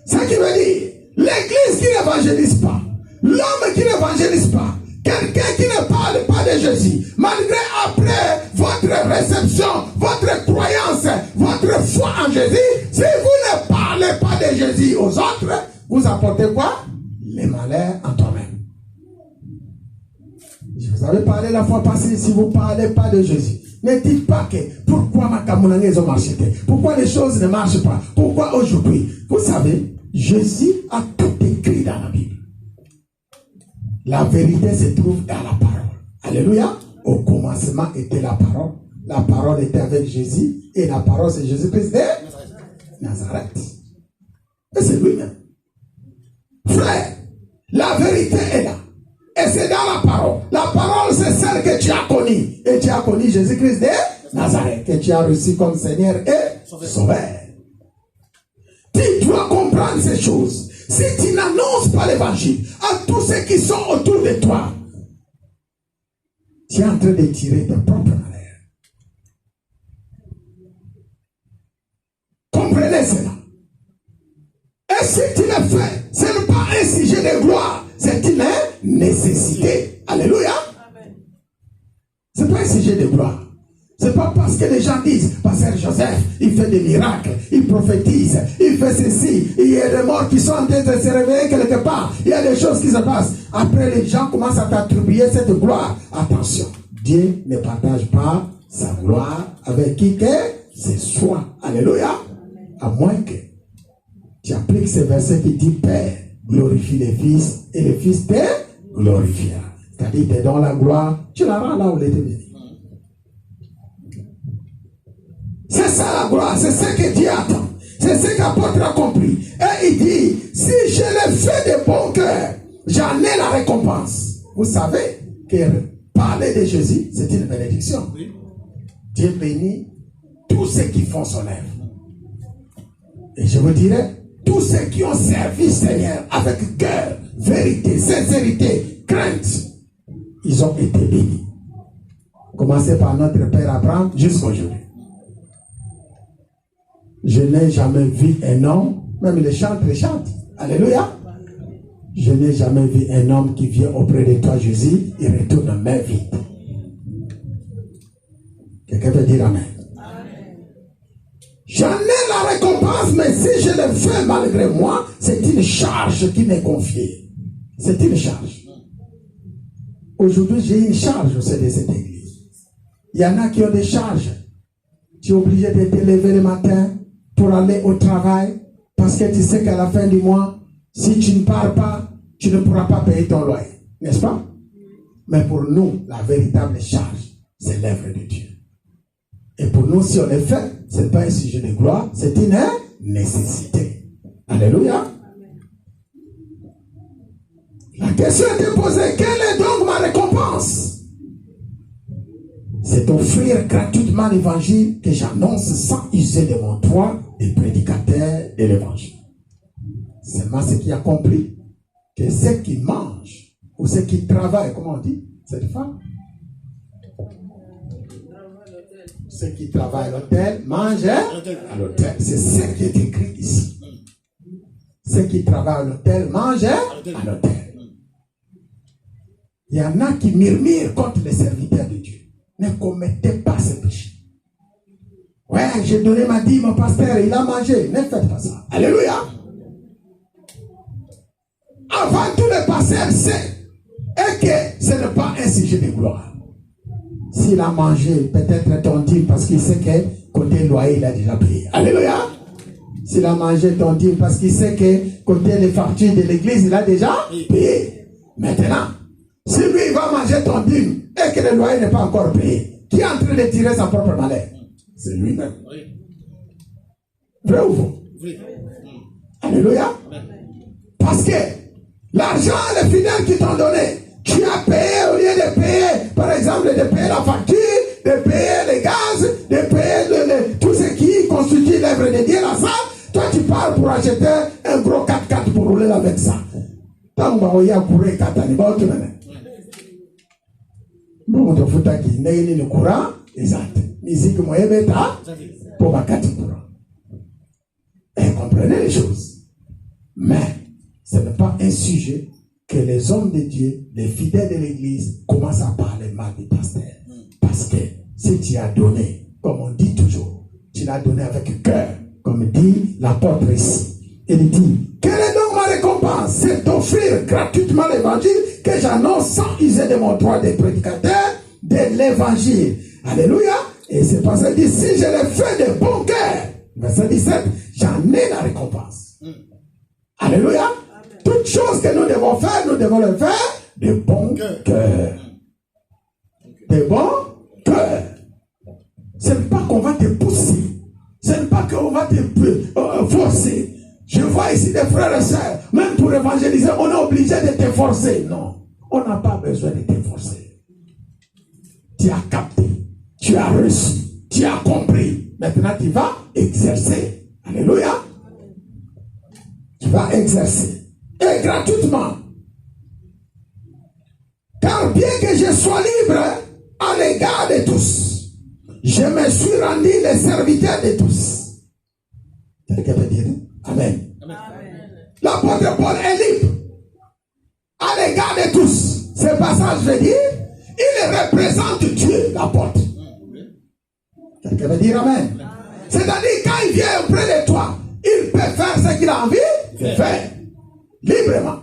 Ce qui veut dire, l'église qui n'évangélise pas, l'homme qui n'évangélise pas, quelqu'un qui ne parle pas de Jésus, malgré après votre réception, votre croyance, votre foi en Jésus, si vous ne parlez pas de Jésus aux autres, vous apportez quoi? Les malheurs en toi-même. Je vous avais parlé la fois passée, si vous ne parlez pas de Jésus, ne dites pas que pourquoi ma camounangue ont marché, pourquoi les choses ne marchent pas, pourquoi aujourd'hui. Vous savez, Jésus a tout écrit dans la Bible. La vérité se trouve dans la parole. Alléluia. Au commencement était la parole. La parole était avec Jésus. Et la parole c'est Jésus-Christ de Nazareth. Et c'est lui-même. Frère, la vérité est là. Et c'est dans la parole. La parole c'est celle que tu as connue. Et tu as connu Jésus-Christ de Nazareth. Que tu as reçu comme Seigneur et Sauveur. Tu dois comprendre ces choses. Si tu n'annonces pas l'évangile à tous ceux qui sont autour de toi, tu es en train de tirer tes propres malheurs. Comprenez cela. Et si tu le fais, ce n'est pas un sujet de gloire, c'est une nécessité. Alléluia. Ce n'est pas un sujet de gloire. C'est pas parce que les gens disent, Pasteur Joseph, il fait des miracles, il prophétise, il fait ceci, il y a des morts qui sont en train de se réveiller quelque part, il y a des choses qui se passent. Après, les gens commencent à t'attribuer cette gloire. Attention, Dieu ne partage pas sa gloire avec qui que ce soit. Alléluia. À moins que tu appliques ce verset qui dit, Père, glorifie le Fils, et le Fils te glorifiera. C'est-à-dire, te donne la gloire, tu la rends là où il était béni. C'est ça la gloire, c'est ce que Dieu attend. C'est ce qu'apôtre a compris. Et il dit, si je le fais de bon cœur, j'en ai la récompense. Vous savez que parler de Jésus, c'est une bénédiction. Dieu bénit tous ceux qui font son œuvre. Et je vous dirais, tous ceux qui ont servi Seigneur avec cœur, vérité, sincérité, crainte, ils ont été bénis. Commencez par notre Père Abraham jusqu'à aujourd'hui. Je n'ai jamais vu un homme, même les chantres. Alléluia. Je n'ai jamais vu un homme qui vient auprès de toi, Jésus, il retourne main vide. Quelqu'un peut dire Amen. J'en ai la récompense, mais si je le fais malgré moi, c'est une charge qui m'est confiée. C'est une charge. Aujourd'hui, j'ai une charge au sein de cette église. Il y en a qui ont des charges. Tu es obligé de te lever le matin pour aller au travail parce que tu sais qu'à la fin du mois, si tu ne pars pas, tu ne pourras pas payer ton loyer. N'est-ce pas? Mais pour nous, la véritable charge, c'est l'œuvre de Dieu. Et pour nous, si on le fait, ce n'est pas un sujet de gloire, c'est une nécessité. Alléluia. La question était posée, quelle est donc ma récompense? C'est offrir gratuitement l'évangile que j'annonce sans user de mon droit de prédicateur de l'évangile. C'est moi ce qui a compris que ceux qui mangent ou ceux qui travaillent, comment on dit, cette femme? Ceux qui travaillent à l'hôtel mangent à l'hôtel. C'est ce qui est écrit ici. Ceux qui travaillent à l'hôtel mangent à l'hôtel. Il y en a qui murmurent contre les serviteurs de Dieu. Ne commettez pas ce péché. Ouais, j'ai donné ma dîme au pasteur, il a mangé. Ne faites pas ça. Alléluia. Avant tout, le pasteur sait et que ce n'est pas un sujet de gloire. S'il a mangé peut-être ton dîme parce qu'il sait que côté loyer, il a déjà payé. Alléluia. S'il a mangé ton dîme parce qu'il sait que côté les factures de l'église, il a déjà payé. Maintenant, si lui, il va manger ton dîme et que le loyer n'est pas encore payé, qui est en train de tirer sa propre malheur? C'est lui-même. Vrai ou faux? Alléluia. Parce que l'argent, les fidèles qui t'ont donné, tu as payé au lieu de payer, par exemple, de payer la facture, de payer les gaz, de payer tout ce qui constitue l'œuvre de Dieu, la salle. Toi, tu parles pour acheter un gros 4x4 pour rouler avec ça. Tant qu'on va courir 4 ans, il va tout mener. Bon, on faut qu'il n'ait ni le courant, exact. Musique moyen bêta, pour ma 4 courant. Et comprenez les choses. Mais, ce n'est pas un sujet que les hommes de Dieu, les fidèles de l'église, commencent à parler mal du pasteur. Parce que si tu as donné, comme on dit toujours, tu l'as donné avec cœur, comme dit l'apôtre ici. Il dit, quelle est donc ma récompense? C'est d'offrir gratuitement l'évangile que j'annonce sans user de mon droit de prédicateur de l'évangile. Alléluia. Et c'est parce qu'il dit, si je le fais de bon cœur, verset 17, j'en ai la récompense. Alléluia. Toutes choses que nous devons faire, nous devons le faire de bon cœur. De bon cœur. Ce n'est pas qu'on va te pousser. Ce n'est pas qu'on va te forcer. Je vois ici des frères et sœurs, même pour évangéliser, on est obligé de te forcer. Non, on n'a pas besoin de te forcer. Tu as capté, tu as reçu, tu as compris. Maintenant, tu vas exercer. Alléluia. Tu vas exercer. Et gratuitement. Car bien que je sois libre à l'égard de tous, je me suis rendu le serviteur de tous. Quelqu'un peut dire Amen. L'apôtre Paul est libre à l'égard de tous. Ce passage veut dire, il représente Dieu, l'apôtre. Quelqu'un veut dire Amen. C'est-à-dire, quand il vient auprès de toi, il peut faire ce qu'il a envie de faire. Librement.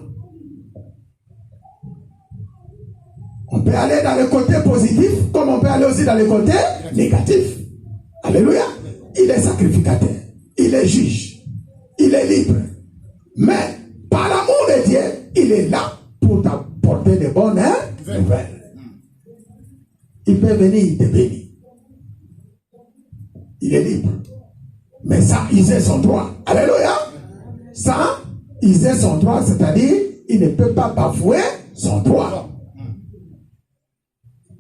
On peut aller dans le côté positif, comme on peut aller aussi dans le côté négatif. Alléluia. Il est sacrificateur. Il est juge. Il est libre. Mais, par l'amour de Dieu, il est là pour t'apporter de bonnes nouvelles. Il peut venir te bénir. Il est libre. Mais sans user son droit. Alléluia. Sans user son droit, c'est-à-dire, il ne peut pas bafouer son droit.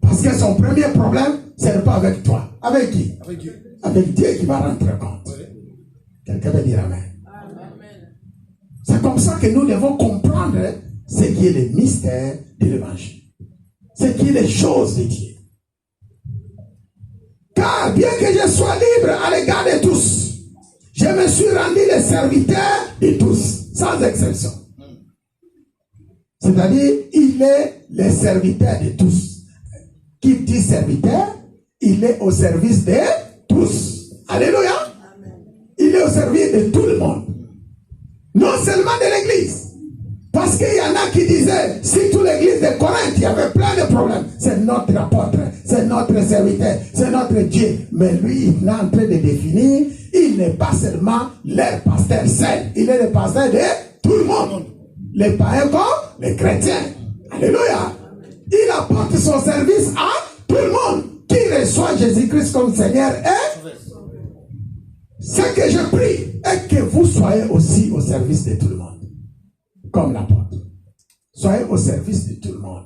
Parce que son premier problème, ce n'est pas avec toi. Avec qui? Avec Dieu. Avec Dieu qui va rendre compte. Quelqu'un peut dire Amen. C'est comme ça que nous devons comprendre ce qui est le mystère de l'évangile. Ce qui est les choses de Dieu. Car bien que je sois libre à l'égard de tous, je me suis rendu le serviteur de tous, sans exception. C'est-à-dire, il est le serviteur de tous. Qui dit serviteur, il est au service de tous. Alléluia. Il est au service de tout le monde. Non seulement de l'église. Parce qu'il y en a qui disaient, si toute l'église de Corinthe, il y avait plein de problèmes. C'est notre apôtre, c'est notre serviteur, c'est notre Dieu. Mais lui, il est en train de définir, il n'est pas seulement leur pasteur seul. Il est le pasteur de tout le monde. Les païens comme les chrétiens. Alléluia. Il apporte son service à tout le monde. Qui reçoit Jésus-Christ comme Seigneur et ce que je prie est que vous soyez aussi au service de tout le monde. Comme l'apôtre. Soyez au service de tout le monde.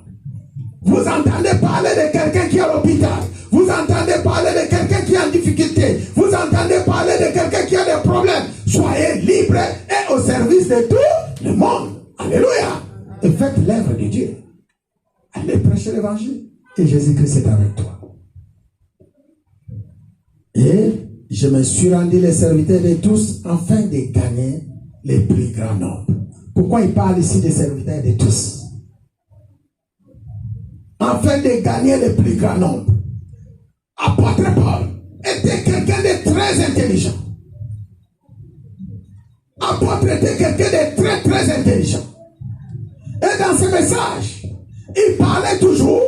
Vous entendez parler de quelqu'un qui est à l'hôpital. Vous entendez parler de quelqu'un qui est en difficulté. Vous entendez parler de quelqu'un qui a des problèmes. Soyez libre et au service de tout le monde. Alléluia. Et faites l'œuvre de Dieu. Allez prêcher l'évangile. Et Jésus-Christ est avec toi. Et je me suis rendu le serviteur de tous afin de gagner les plus grands nombres. Pourquoi il parle ici des serviteurs de tous? Afin de gagner les plus grands nombres. Apôtre Paul était quelqu'un de très intelligent. Apôtre était quelqu'un de très très intelligent. Et dans ce message, il parlait toujours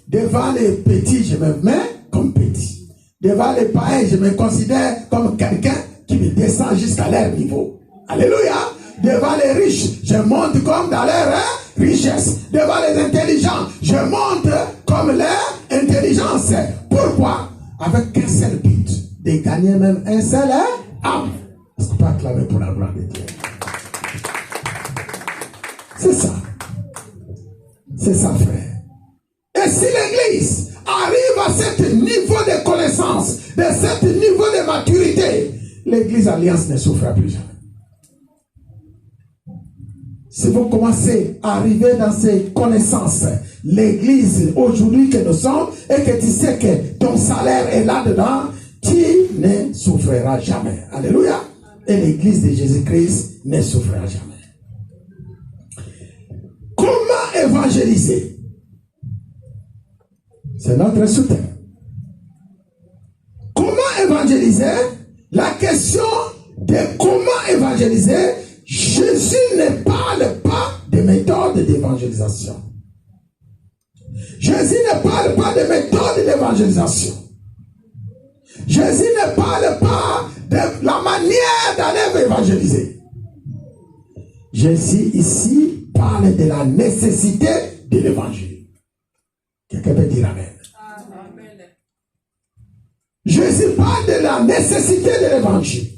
devant les petits, je me mets comme petit. Devant les païens, je me considère comme quelqu'un qui me descend jusqu'à leur niveau. Alléluia. Devant les riches, je monte comme dans leur richesse. Devant les intelligents, je monte comme leur intelligence. Pourquoi? Avec un seul but, de gagner même un seul âme. Est-ce qu'on peut acclamer pour la gloire de Dieu? C'est ça. C'est ça, frère. Et si l'église arrive à ce niveau de connaissance, de ce niveau de maturité, l'église Alliance ne souffrira plus jamais. Si vous commencez à arriver dans ces connaissances, l'église aujourd'hui que nous sommes, et que tu sais que ton salaire est là-dedans, tu ne souffriras jamais. Alléluia. Et l'église de Jésus-Christ ne souffrira jamais. Comment évangéliser? C'est notre soutien. Comment évangéliser? La question de comment évangéliser, Jésus ne parle pas de méthode d'évangélisation. Jésus ne parle pas de méthode d'évangélisation. Jésus ne parle pas de la manière d'aller évangéliser. Jésus ici parle de la nécessité de l'évangile. Quelqu'un peut dire amen. Amen. Jésus parle de la nécessité de l'évangile.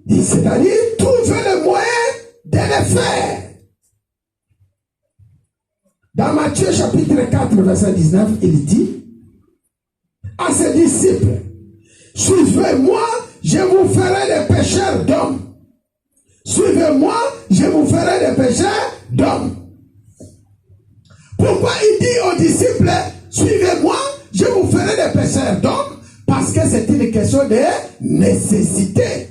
C'est-à-dire trouver le moyen de le faire. Dans Matthieu chapitre 4 verset 19, il dit à ses disciples, suivez-moi, je vous ferai des pécheurs d'hommes. Suivez-moi, je vous ferai des pécheurs d'hommes. Pourquoi il dit aux disciples, suivez-moi, je vous ferai des pécheurs d'hommes? Parce que c'est une question de nécessité.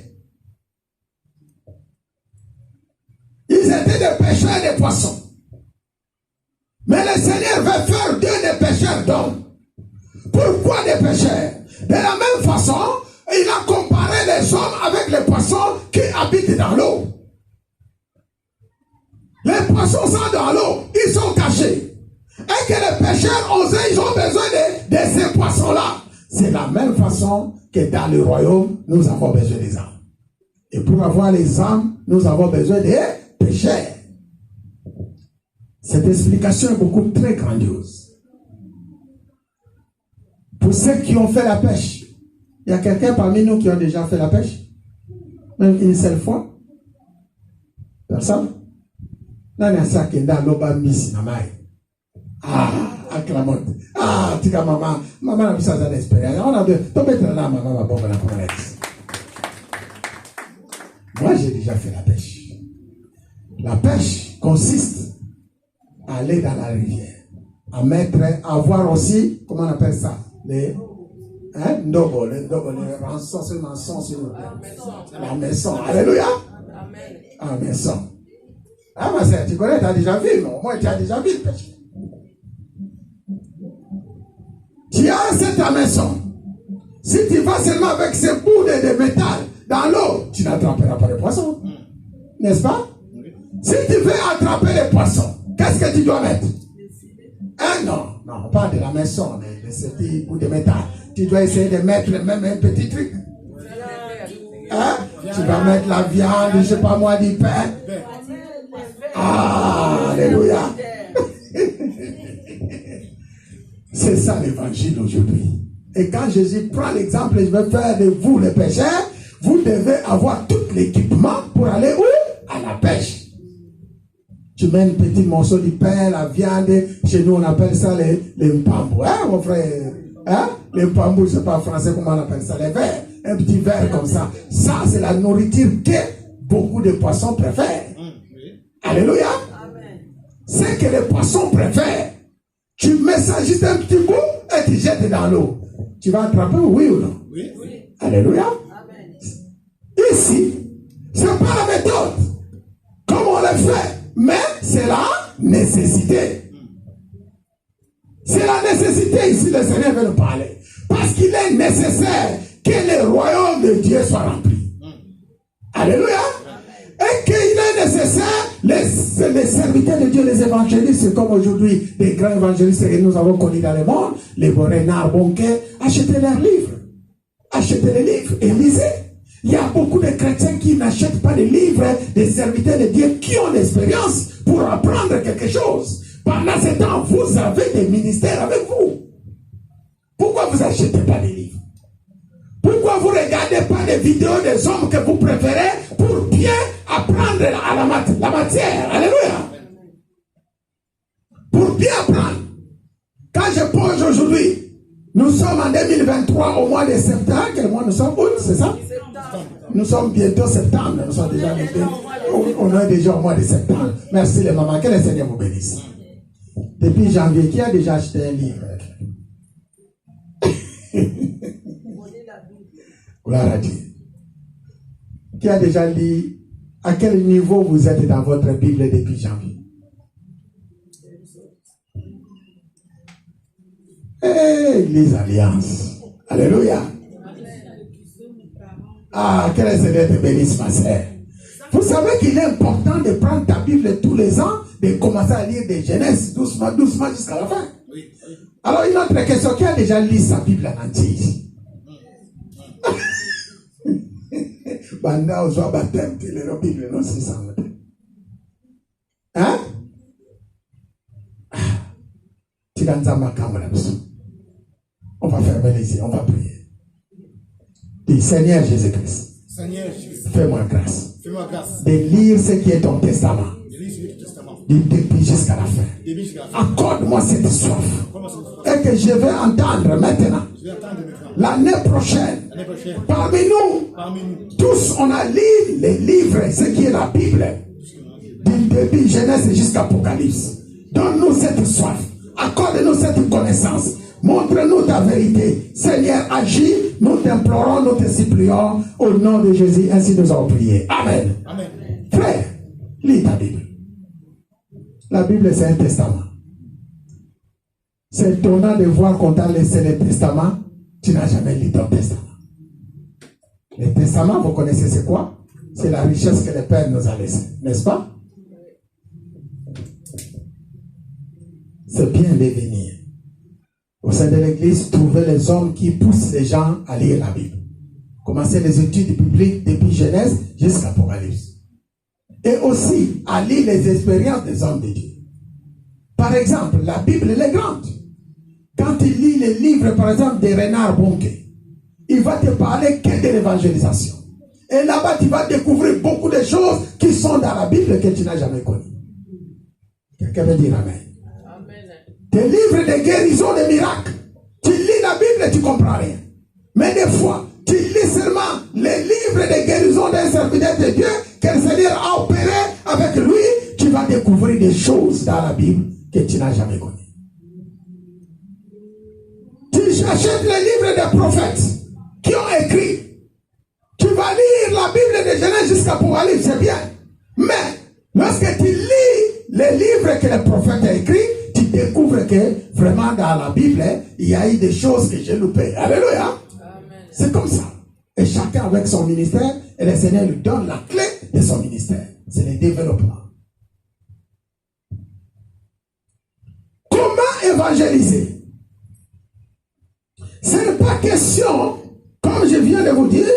Ils étaient des pêcheurs de poissons. Mais le Seigneur veut faire d'eux des pêcheurs d'hommes. Pourquoi des pêcheurs? De la même façon, il a comparé les hommes avec les poissons qui habitent dans l'eau. Les poissons sont dans l'eau, ils sont cachés. Et que les pêcheurs osés, ils ont besoin de ces poissons-là. C'est la même façon que dans le royaume, nous avons besoin des âmes. Et pour avoir les âmes, nous avons besoin des pécheurs. Cette explication est beaucoup très grandiose. Pour ceux qui ont fait la pêche, il y a quelqu'un parmi nous qui ont déjà fait la pêche? Même une seule fois? Personne? Acclamons. Tika maman n'a vu ça dans l'expérience. On a deux. Moi, j'ai déjà fait la pêche. La pêche consiste à aller dans la rivière, à voir aussi, comment on appelle ça, Hein? Ndogo, le rançon, c'est une rançon, s'il vous plaît. La maison. Alléluia. La maison. Ah, ma sœur, tu connais, tu as déjà vu, non? Au moins, tu as déjà vu le péché. Tu as cette maison. Si tu vas seulement avec ces bouts de métal dans l'eau, tu n'attraperas pas les poissons. N'est-ce pas? Si tu veux attraper les poissons, qu'est-ce que tu dois mettre? Non, on parle de la maison, mais de ces petits bouts de métal. Tu dois essayer de mettre même un petit truc. Hein? Tu vas mettre la viande, je ne sais pas moi, du pain. Ah, alléluia. C'est ça l'évangile aujourd'hui. Et quand Jésus prend l'exemple, je vais faire de vous les pêcheurs, vous devez avoir tout l'équipement pour aller où? À la pêche. Tu mets un petit morceau de pain, la viande, chez nous on appelle ça les mpambou, hein mon frère? Hein? Les mpambou, je ne sais pas en français comment on appelle ça, les verres, un petit verre comme ça. Ça, c'est la nourriture que beaucoup de poissons préfèrent. Alléluia. C'est que les poissons préfèrent. Tu mets ça juste un petit bout et tu jettes dans l'eau. Tu vas attraper, oui ou non? Oui. Alléluia. Amen. Ici, ce n'est pas la méthode comme on le fait, mais c'est la nécessité. C'est la nécessité ici, le Seigneur veut nous parler. Parce qu'il est nécessaire que le royaume de Dieu soit rempli. Alléluia. Et qu'il est nécessaire, les serviteurs de Dieu, les évangélistes, comme aujourd'hui, les grands évangélistes que nous avons connus dans le monde, les Renard Bonquet, achetez leurs livres. Achetez les livres et lisez. Il y a beaucoup de chrétiens qui n'achètent pas les livres des serviteurs de Dieu qui ont l'expérience pour apprendre quelque chose. Pendant ce temps, vous avez des ministères avec vous. Pourquoi vous n'achetez pas les livres? Pourquoi vous ne regardez pas des vidéos des hommes que vous préférez pour bien apprendre la matière? Alléluia. Pour bien apprendre. Quand je pose aujourd'hui, nous sommes en 2023 au mois de septembre. Quel mois nous sommes? Août, c'est ça? Nous sommes bientôt septembre. Nous sommes déjà on est déjà au mois de septembre. Merci les mamans. Que le Seigneur vous bénisse. Depuis janvier, qui a déjà acheté un livre? Gloire à Dieu. Qui a déjà lu à quel niveau vous êtes dans votre Bible depuis janvier? Église Alliance. Alléluia. Ah, que le Seigneur te bénisse, ma sœur. Vous savez qu'il est important de prendre ta Bible tous les ans, de commencer à lire des Genèse doucement, doucement jusqu'à la fin. Alors, une autre question, qui a déjà lu sa Bible en entier ici? Banda au soir baptême, tu les Bible, non, c'est ça. Hein? On va fermer les yeux, on va prier. Dis, Seigneur Jésus-Christ, fais-moi grâce de lire ce qui est ton testament. Du début jusqu'à la fin. Accorde-moi cette soif. Et que je vais entendre maintenant. L'année prochaine, parmi nous, tous on a lu les livres, ce qui est la Bible. Du début Genèse jusqu'à Apocalypse. Donne-nous cette soif. Accorde-nous cette connaissance. Montre-nous ta vérité. Seigneur, agis. Nous t'implorons, nous te supplions. Au nom de Jésus, ainsi nous avons prié. Amen. Amen. Frère, lis ta Bible. La Bible, c'est un testament. C'est étonnant de voir qu'on t'a laissé le testament. Tu n'as jamais lu ton testament. Le testament, vous connaissez c'est quoi? C'est la richesse que le Père nous a laissée. N'est-ce pas? C'est bien de venir. Au sein de l'église, trouver les hommes qui poussent les gens à lire la Bible. Commencer les études bibliques depuis Genèse jusqu'à Apocalypse. Et aussi à lire les expériences des hommes de Dieu. Par exemple, la Bible elle est grande. Quand tu lis les livres, par exemple, de Renard Bonquet, il va te parler que de l'évangélisation. Et là-bas, tu vas découvrir beaucoup de choses qui sont dans la Bible que tu n'as jamais connues. Quelqu'un veut dire Amen. Des livres de guérison, de miracles. Tu lis la Bible et tu ne comprends rien. Mais des fois, tu lis seulement les livres de guérison d'un serviteur de Dieu que le Seigneur a opéré avec lui. Tu vas découvrir des choses dans la Bible que tu n'as jamais connues. Tu j'achète les livres des prophètes qui ont écrit. Tu vas lire la Bible de Genèse jusqu'à Apocalypse, c'est bien. Mais lorsque tu lis les livres que les prophètes ont écrits, tu découvres que vraiment dans la Bible, il y a eu des choses que j'ai loupées. Alléluia. C'est comme ça. Et chacun avec son ministère, et le Seigneur lui donne la clé de son ministère. C'est le développement. Comment évangéliser? Ce n'est pas question, comme je viens de vous dire,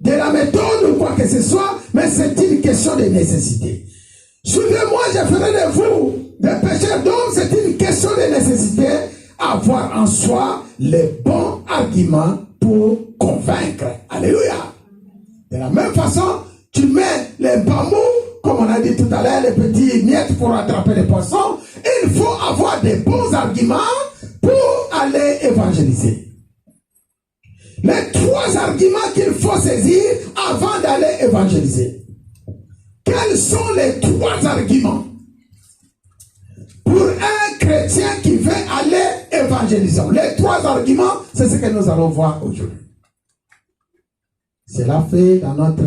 de la méthode ou quoi que ce soit, mais c'est une question de nécessité. Suivez-moi, je ferai de vous des pécheurs, donc c'est une question de nécessité, avoir en soi les bons arguments pour convaincre. Alléluia. De la même façon, tu mets les bambous, comme on a dit tout à l'heure, les petits miettes pour attraper les poissons. Il faut avoir des bons arguments pour aller évangéliser. Les 3 arguments qu'il faut saisir avant d'aller évangéliser. Quels sont les 3 arguments pour un chrétien qui veut aller évangéliser? Les 3 arguments, c'est ce que nous allons voir aujourd'hui. C'est là fait dans notre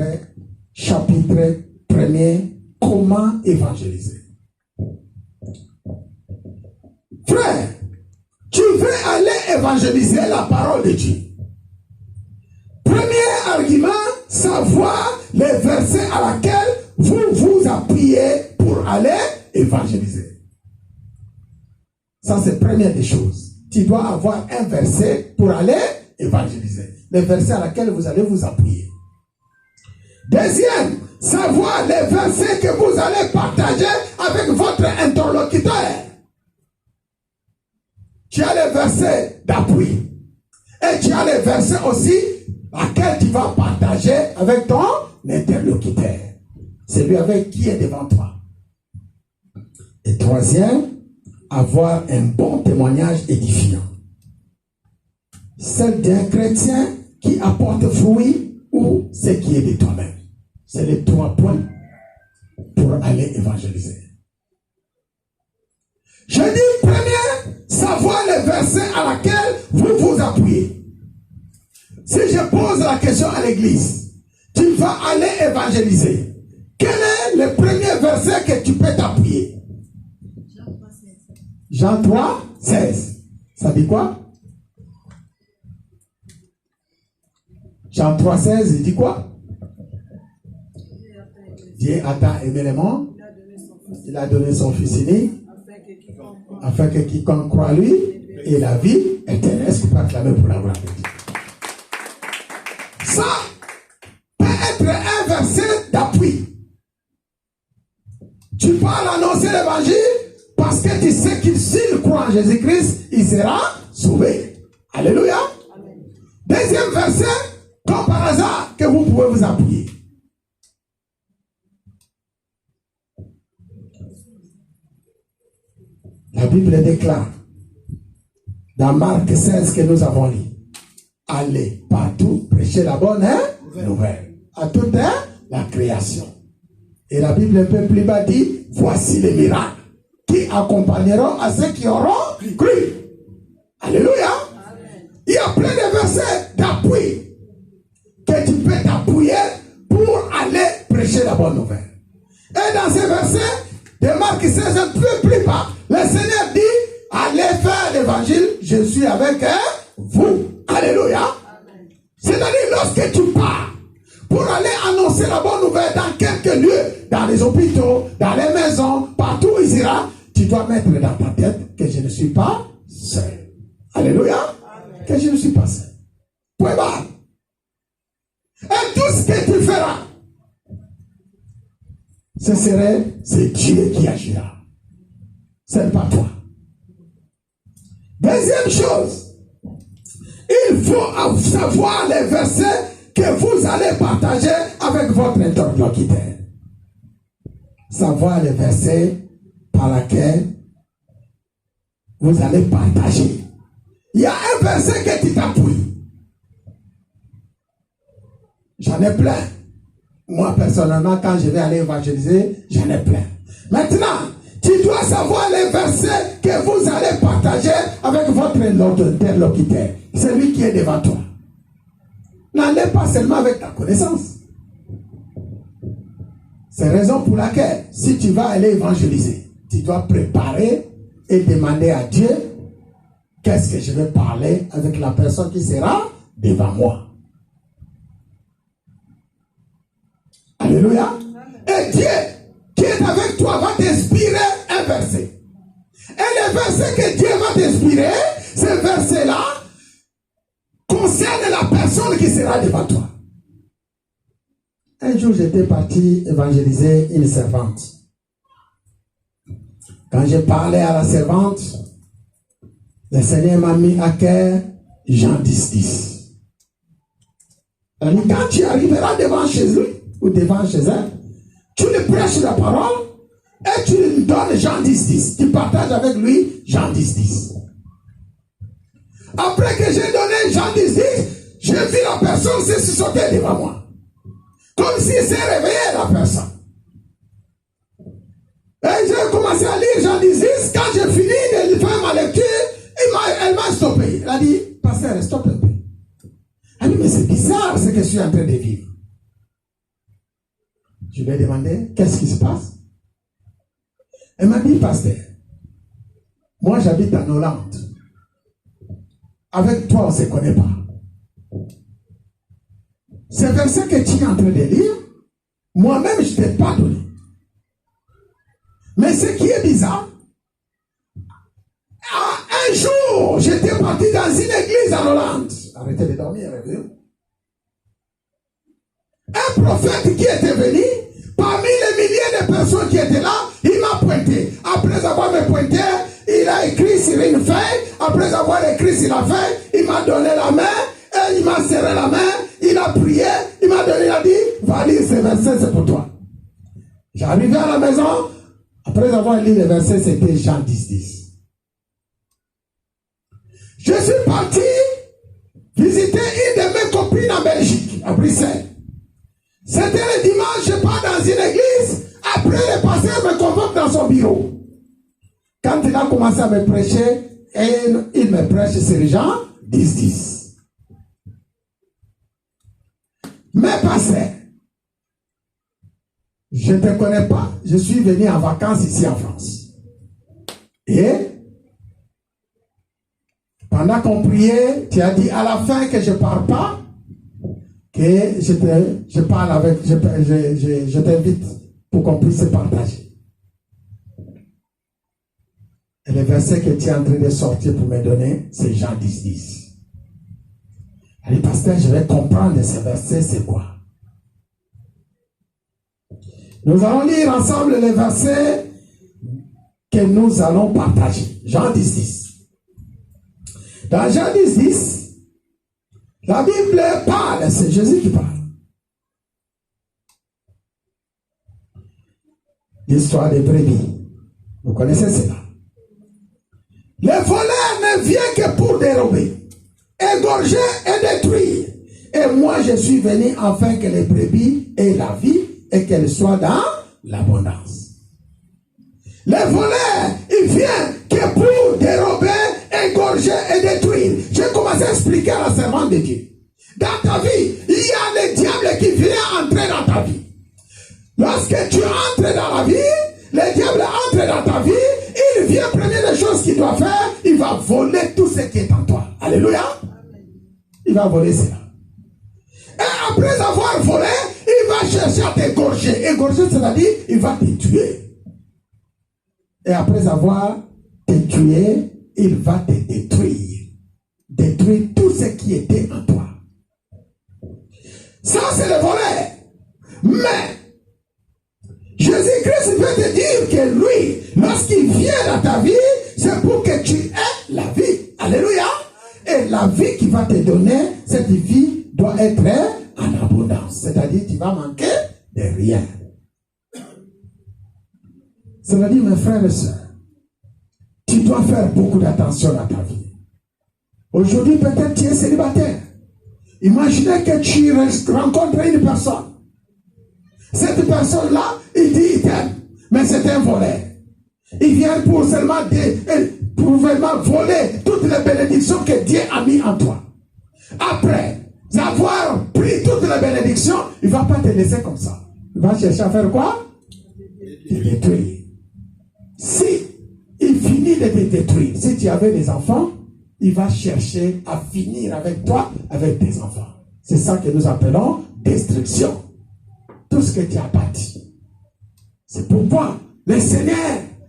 chapitre 1er, comment évangéliser. Frère, tu veux aller évangéliser la parole de Dieu. Premier argument, savoir les versets à laquelle vous vous appuyez pour aller évangéliser. Ça, c'est la première des choses. Tu dois avoir un verset pour aller évangéliser. Les versets à laquelle vous allez vous appuyer. Deuxième, savoir les versets que vous allez partager avec votre interlocuteur. Tu as les versets d'appui. Et tu as les versets aussi laquelle tu vas partager avec ton interlocuteur. Celui avec qui est devant toi. Et troisième, avoir un bon témoignage édifiant. Celle d'un chrétien qui apporte fruit ou ce qui est de toi-même. C'est les 3 points pour aller évangéliser. Je dis premier, savoir les versets à laquelle vous vous appuyez. Si je pose la question à l'église, tu vas aller évangéliser. Quel est le premier verset que tu peux t'appuyer? Jean 3, 16. Ça dit quoi? Jean 3, 16, il dit quoi? Dieu a tant aimé le monde, il a donné son Fils unique, afin que quiconque croit lui ait la vie éternelle. Est-ce qu'on peut acclamer pour la gloire de Dieu? Ça peut être un verset d'appui. Tu parles annoncer l'évangile parce que tu sais qu'il s'il croit en Jésus-Christ, il sera sauvé. Alléluia. Amen. Deuxième verset, comme par hasard, que vous pouvez vous appuyer. La Bible déclare dans Marc 16 que nous avons lu. Allez partout prêcher la bonne nouvelle à toute la création. Et la Bible un peu plus bas dit, voici les miracles qui accompagneront à ceux qui auront cru. Alléluia. Amen. Il y a plein de versets d'appui que tu peux t'appuyer pour aller prêcher la bonne nouvelle. Et dans ces versets de Marc 16, un peu plus bas, le Seigneur dit, allez faire l'évangile, je suis avec vous. Alléluia. Amen. C'est-à-dire lorsque tu pars pour aller annoncer la bonne nouvelle dans quelques lieux, dans les hôpitaux, dans les maisons, partout où il ira, tu dois mettre dans ta tête que je ne suis pas seul. Alléluia. Amen. Que je ne suis pas seul. Point barre. Et tout ce que tu feras, c'est Dieu qui agira. Ce n'est pas toi. Deuxième chose, il faut savoir les versets que vous allez partager avec votre interlocuteur. Savoir les versets par lesquels vous allez partager. Il y a un verset que tu t'appuies. J'en ai plein. Moi, personnellement, quand je vais aller évangéliser, j'en ai plein. Maintenant, tu Tu dois savoir les versets que vous allez partager avec votre interlocuteur. Celui qui est devant toi. N'allez pas seulement avec ta connaissance. C'est la raison pour laquelle, si tu vas aller évangéliser, tu dois préparer et demander à Dieu, qu'est-ce que je vais parler avec la personne qui sera devant moi. Alléluia. Et Dieu qui est avec toi va t'inspirer un verset. Et le verset que Dieu va t'inspirer, ce verset-là concerne la personne qui sera devant toi. Un jour, j'étais parti évangéliser une servante. Quand j'ai parlé à la servante, le Seigneur m'a mis à cœur Jean 10. Elle dit, quand tu arriveras devant chez lui ou devant chez elle, tu lui prêches la parole et tu lui donnes Jean 10. Tu partages avec lui Jean 10. Après que j'ai donné Jean 10, j'ai vu la personne se sauter devant moi. Comme s'il s'est réveillé la personne. Et j'ai commencé à lire Jean 10. Quand j'ai fini de faire ma lecture, elle m'a stoppé. Elle a dit, pasteur, stoppe un peu. Elle a dit, mais c'est bizarre ce que je suis en train de vivre. Je lui ai demandé, qu'est-ce qui se passe? Elle m'a dit, pasteur, moi j'habite en Hollande. Avec toi, on ne se connaît pas. Ce verset que tu es en train de lire, moi-même, je ne t'ai pas donné. Mais ce qui est bizarre, un jour, j'étais parti dans une église en Hollande. Arrêtez de dormir, réveillez-vous. Un prophète qui était venu, parmi les milliers de personnes qui étaient là, il m'a pointé. Après avoir me pointé, il a écrit sur une feuille. Après avoir écrit sur la feuille, il m'a donné la main, et il m'a serré la main, il a prié, il m'a donné, il a dit, va lire ce verset, c'est pour toi. J'arrivais à la maison, après avoir lu le verset, c'était Jean 10. Je suis parti visiter une de mes copines en Belgique, à Bruxelles. C'était le dimanche, je pars dans une église. Après, le pasteur me convoque dans son bureau. Quand il a commencé à me prêcher, il me prêche sur Jean 10. Mais pasteur, je ne te connais pas. Je suis venu en vacances ici en France. Et pendant qu'on priait, tu as dit à la fin que je ne parle pas, que je parle avec, je t'invite pour qu'on puisse se partager. Et le verset que tu es en train de sortir pour me donner, c'est Jean 10. Allez, pasteur, je vais comprendre ce verset, c'est quoi? Nous allons lire ensemble les versets que nous allons partager. Jean 10. Dans Jean 10, la Bible parle, c'est Jésus qui parle. L'histoire des brebis. Vous connaissez cela. Le voleur ne vient que pour dérober, égorger et détruire. Et moi, je suis venu afin que les brebis aient la vie et qu'elles soient dans l'abondance. Le voleur, il vient que pour dérober, égorger et détruire. J'ai commencé à expliquer à la servante de Dieu. Dans ta vie, il y a le diable qui vient entrer dans ta vie. Lorsque tu entres dans la vie, le diable entre dans ta vie, il vient, première des choses qu'il doit faire, il va voler tout ce qui est en toi. Alléluia. Il va voler cela. Et après avoir volé, il va chercher à t'égorger. Égorger, c'est-à-dire, il va te tuer. Et après avoir te tué, il va te détruire. Détruire tout ce qui était en toi. Ça, c'est le volet. Mais, Jésus-Christ veut te dire que lui, lorsqu'il vient dans ta vie, c'est pour que tu aies la vie. Alléluia. Et la vie qu'il va te donner, cette vie doit être en abondance. C'est-à-dire, tu vas manquer de rien. Cela dit, mes frères et sœurs, tu dois faire beaucoup d'attention à ta vie. Aujourd'hui, peut-être tu es célibataire. Imaginez que tu rencontres une personne. Cette personne-là, il dit il t'aime, mais c'est un voleur. Ils viennent pour seulement voler toutes les bénédictions que Dieu a mis en toi. Après avoir pris toutes les bénédictions, il ne va pas te laisser comme ça. Il va chercher à faire quoi? Te détruire. Si il finit de te détruire, si tu avais des enfants, il va chercher à finir avec toi, avec tes enfants. C'est ça que nous appelons destruction. Tout ce que tu as bâti. C'est pourquoi le Seigneur,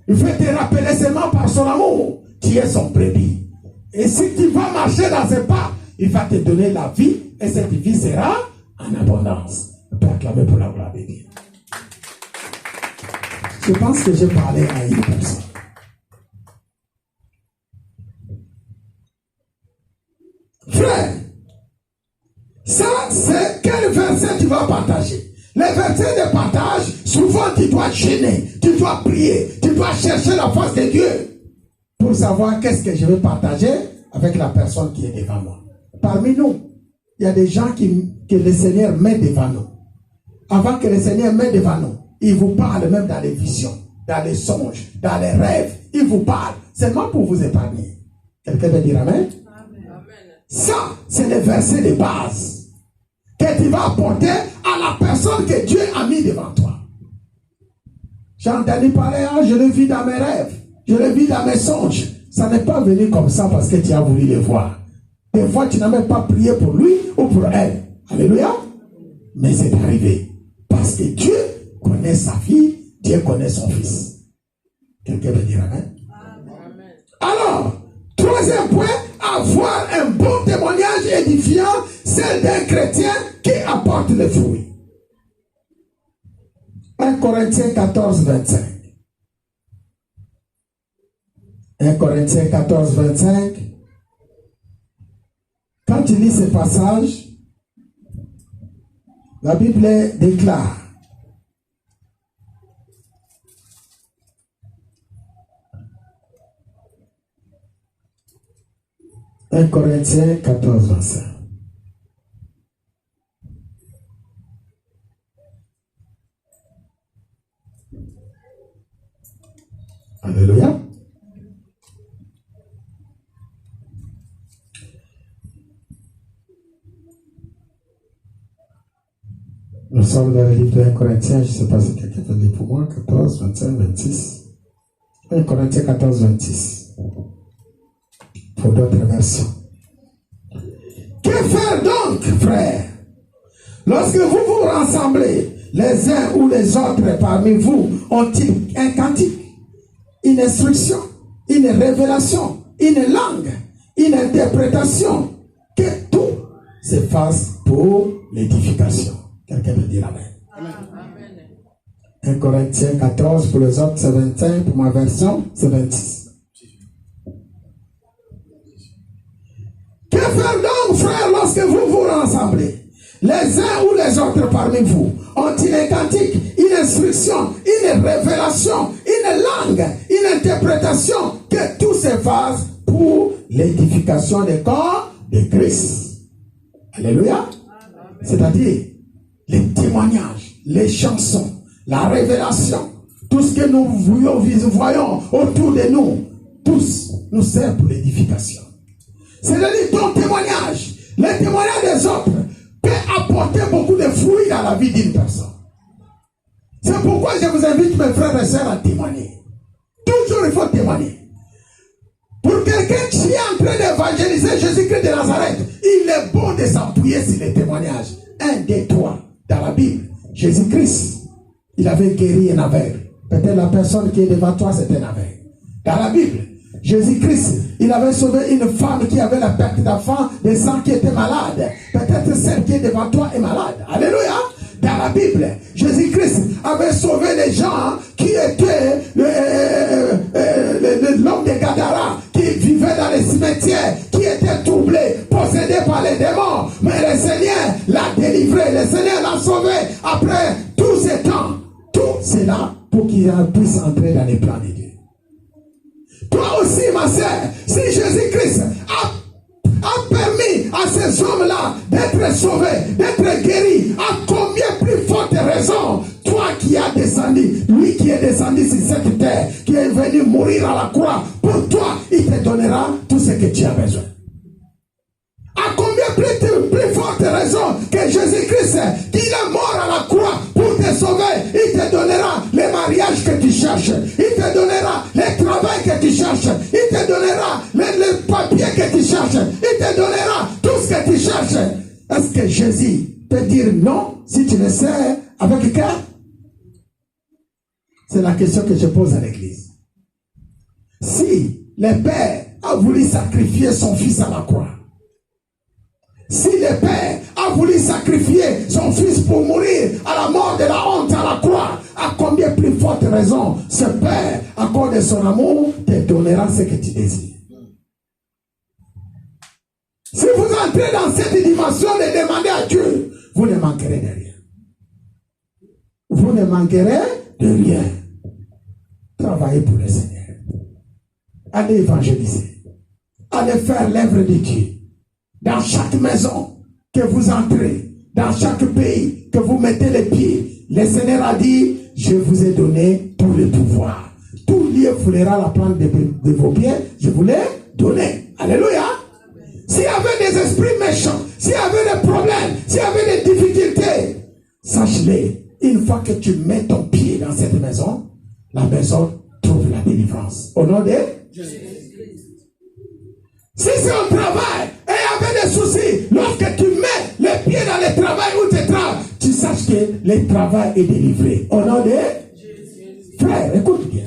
il veut te rappeler seulement par son amour, qui est son brebis. Et si tu vas marcher dans ses pas, il va te donner la vie, et cette vie sera en abondance. On peut acclamer pour la gloire de Dieu. Je pense que j'ai parlé à une personne. Frère, ça c'est quel verset tu vas partager? Les versets de partage, souvent tu dois gêner, tu dois prier, tu dois chercher la face de Dieu pour savoir qu'est-ce que je vais partager avec la personne qui est devant moi. Parmi nous, il y a des gens que le Seigneur met devant nous. Avant que le Seigneur mette devant nous, il vous parle même dans les visions, dans les songes, dans les rêves. Il vous parle seulement pour vous épargner. Quelqu'un veut dire Amen? Ça, c'est le verset de base que tu vas apporter à la personne que Dieu a mis devant toi. J'ai entendu parler, je le vis dans mes rêves, je le vis dans mes songes. Ça n'est pas venu comme ça parce que tu as voulu le voir. Des fois, tu n'as même pas prié pour lui ou pour elle. Alléluia. Mais c'est arrivé. Parce que Dieu connaît sa fille, Dieu connaît son fils. Quelqu'un veut dire Amen? Amen. Alors, troisième point, avoir un bon témoignage édifiant, celle d'un chrétien qui apporte le fruit. 1 Corinthiens 14, 25. 1 Corinthiens 14, 25. Quand tu lis ce passage, la Bible déclare: « 1 Corinthiens 14, 25. Alléluia. Nous sommes dans le livre de 1 Corinthiens, je ne sais pas si quelqu'un peut lire pour moi, 14, 25, 26. 1 Corinthiens 14, 26. Pour d'autres versions. Que faire donc, frères? Lorsque vous vous rassemblez, les uns ou les autres parmi vous ont-ils un cantique, une instruction, une révélation, une langue, une interprétation, que tout se fasse pour l'édification. Quelqu'un peut dire Amen. Amen. 1 Corinthiens 14, pour les autres c'est 25, pour ma version c'est 26. Que faire donc, frères, lorsque vous vous rassemblez? Les uns ou les autres parmi vous ont-ils un cantique, une instruction, une révélation, une langue, une interprétation, que tout se fasse pour l'édification du corps de Christ. Alléluia. C'est-à-dire les témoignages, les chansons, la révélation, tout ce que nous voyons autour de nous, tous nous sert pour l'édification. C'est-à-dire ton témoignage, le témoignage des autres peut apporter beaucoup de fruits dans la vie d'une personne. C'est pourquoi je vous invite, mes frères et sœurs, à témoigner. Toujours il faut témoigner. Pour quelqu'un qui est en train d'évangéliser Jésus-Christ de Nazareth, il est bon de s'appuyer sur les témoignages. 1, 2, 3. Dans la Bible, Jésus-Christ, il avait guéri un aveugle. Peut-être la personne qui est devant toi, c'est un aveugle. Dans la Bible, Jésus-Christ, il avait sauvé une femme qui avait la perte d'enfant, des sangs qui étaient malades. Peut-être celle qui est devant toi est malade. Alléluia. Dans la Bible, Jésus-Christ avait sauvé les gens qui étaient l'homme de Gadara, qui vivait dans les cimetières, qui étaient troublés, possédés par les démons. Mais le Seigneur l'a délivré, le Seigneur l'a sauvé. Après tous ces temps, tout cela pour qu'il puisse entrer dans les plans de Dieu. Toi aussi, ma sœur, si Jésus-Christ a permis à ces hommes-là d'être sauvés, d'être guéris, à combien plus forte raison, toi qui a descendu, lui qui est descendu sur cette terre, qui est venu mourir à la croix, pour toi, il te donnera tout ce que tu as besoin. À combien plus forte raison que Jésus-Christ, qu'il est mort à la croix pour te sauver, il te donnera les mariages que tu cherches, il te donnera les travaux que tu cherches, il te donnera les papiers que tu cherches, il te donnera tout ce que tu cherches. Est-ce que Jésus peut dire non si tu le sais avec cœur? C'est la question que je pose à l'église. Si le Père a voulu sacrifier son fils à la croix, si le Père a voulu sacrifier son fils pour mourir à la mort de la honte à la croix, à combien plus forte raison ce Père, à cause de son amour, te donnera ce que tu désires. Si vous entrez dans cette dimension de demander à Dieu, vous ne manquerez de rien. Vous ne manquerez de rien. Travaillez pour le Seigneur. Allez évangéliser. Allez faire l'œuvre de Dieu. Dans chaque maison que vous entrez, dans chaque pays que vous mettez les pieds, le Seigneur a dit, je vous ai donné tout le pouvoir. Tout lieu foulera la plante de vos pieds, je vous l'ai donné. Alléluia. S'il y avait des esprits méchants, s'il y avait des problèmes, s'il y avait des difficultés, sache-le, une fois que tu mets ton pied dans cette maison, la maison trouve la délivrance. Au nom de Jésus. Si c'est un travail et il y avait des soucis, lorsque tu mets les pieds dans le travail où tu travailles, tu saches que le travail est délivré. Au nom de Jésus. Frère, écoute bien.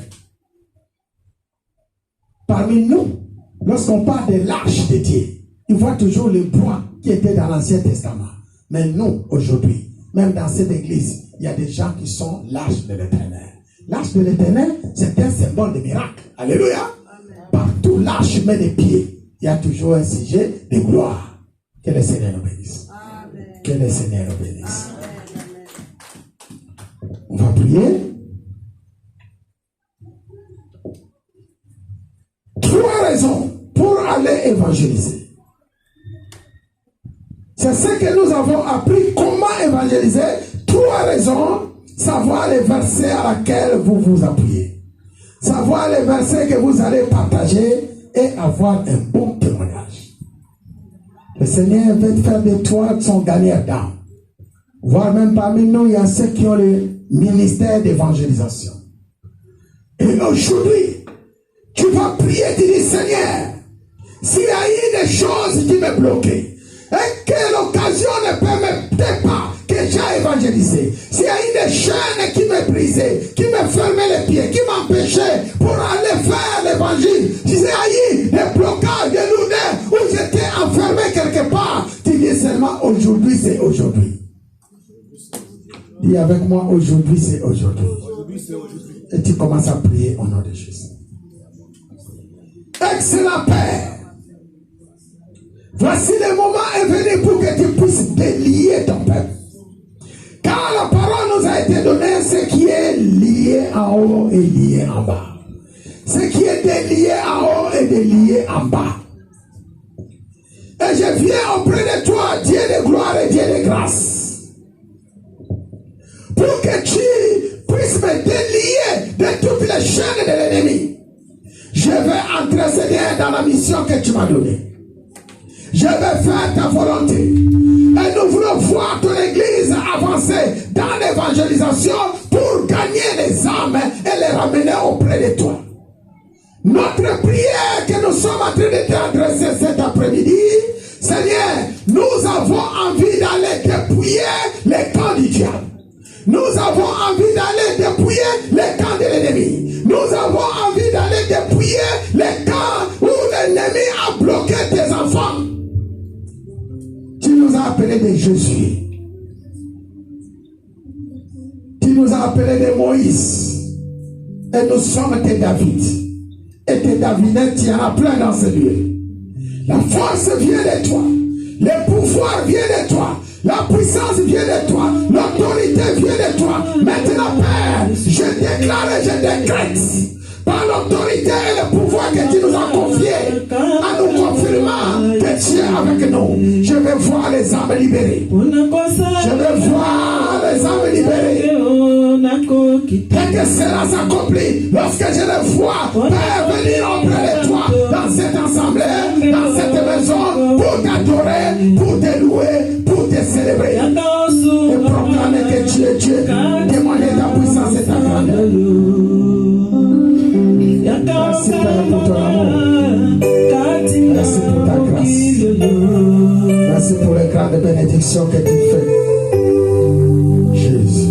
Parmi nous, lorsqu'on parle de l'arche de Dieu, il voit toujours le bois qui était dans l'Ancien Testament. Mais nous, aujourd'hui, même dans cette église, il y a des gens qui sont l'arche de l'Éternel. L'arche de l'Éternel, c'est un symbole de miracle. Alléluia. Partout l'arche met les pieds. Il y a toujours un sujet de gloire. Que le Seigneur nous bénisse. Amen. Que le Seigneur nous bénisse. Amen. On va prier. 3 raisons pour aller évangéliser. C'est ce que nous avons appris. Comment évangéliser? 3 raisons. Savoir les versets à laquelle vous vous appuyez. Savoir les versets que vous allez partager et avoir un bon témoignage. Le Seigneur veut faire de toi son gagnant d'âme. Voire même parmi nous, il y a ceux qui ont le ministère d'évangélisation. Et aujourd'hui, tu vas prier, tu dis, Seigneur, s'il y a eu des choses qui me bloquaient, et que l'occasion ne permettait pas que j'ai évangélisé, s'il y a eu des chaînes qui me brisaient, qui me fermaient les pieds, qui m'empêchaient pour aller faire l'évangile, si il y a eu des blocages, des lourdeurs, où j'étais enfermé quelque part, tu dis seulement aujourd'hui, c'est aujourd'hui. Dis avec moi, aujourd'hui, c'est aujourd'hui. Et tu commences à prier au nom de Jésus. Excellent Père, voici le moment est venu pour que tu puisses délier ton peuple. Car la parole nous a été donnée, ce qui est lié en haut et lié en bas. Ce qui est délié en haut et délié en bas. Et je viens auprès de toi, Dieu de gloire et Dieu de grâce, pour que tu puisses me délier de toutes les chaînes de l'ennemi. Je vais entrer, Seigneur, dans la mission que tu m'as donnée. Je vais faire ta volonté. Et nous voulons voir ton église avancer dans l'évangélisation pour gagner les âmes et les ramener auprès de toi. Notre prière que nous sommes en train de t'adresser cet après-midi, Seigneur, nous avons envie d'aller dépouiller les camps du diable. Nous avons envie d'aller dépouiller les camps de l'ennemi. Nous avons envie d'aller dépouiller les camps où l'ennemi a bloqué tes enfants. Tu nous as appelés des Josué. Tu nous as appelés des Moïse. Et nous sommes tes David. Et tes Davidettes, il y en a plein dans ce lieu. La force vient de toi. Le pouvoir vient de toi. La puissance vient de toi. L'autorité vient de toi. Maintenant, Père, je déclare et je décrète par l'autorité et le pouvoir que tu nous as confié, en nous confirmant que tu es avec nous. Je vais voir les âmes libérées. Je vais voir les âmes libérées. que cela s'accomplit lorsque je le vois, Père, venir auprès de toi dans cette assemblée, dans cette maison, pour t'adorer, pour te louer, pour te célébrer. Et proclamer que tu es Dieu, témoigner ta puissance et ta grandeur. Merci Père pour ton amour. Merci pour ta grâce. Merci pour les grandes bénédictions que tu fais. Jésus.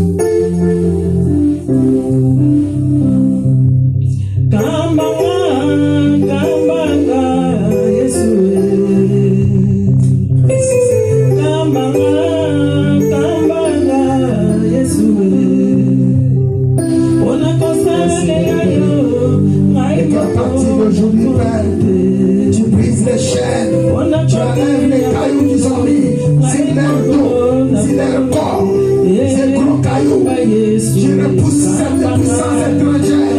Et qu'à partir d'aujourd'hui, Père, tu brises les chaînes, tu enlèves les cailloux qu'ils ont mis sur leur dos, sur leur corps, ces gros cailloux. Tu repousses cette puissance étrangère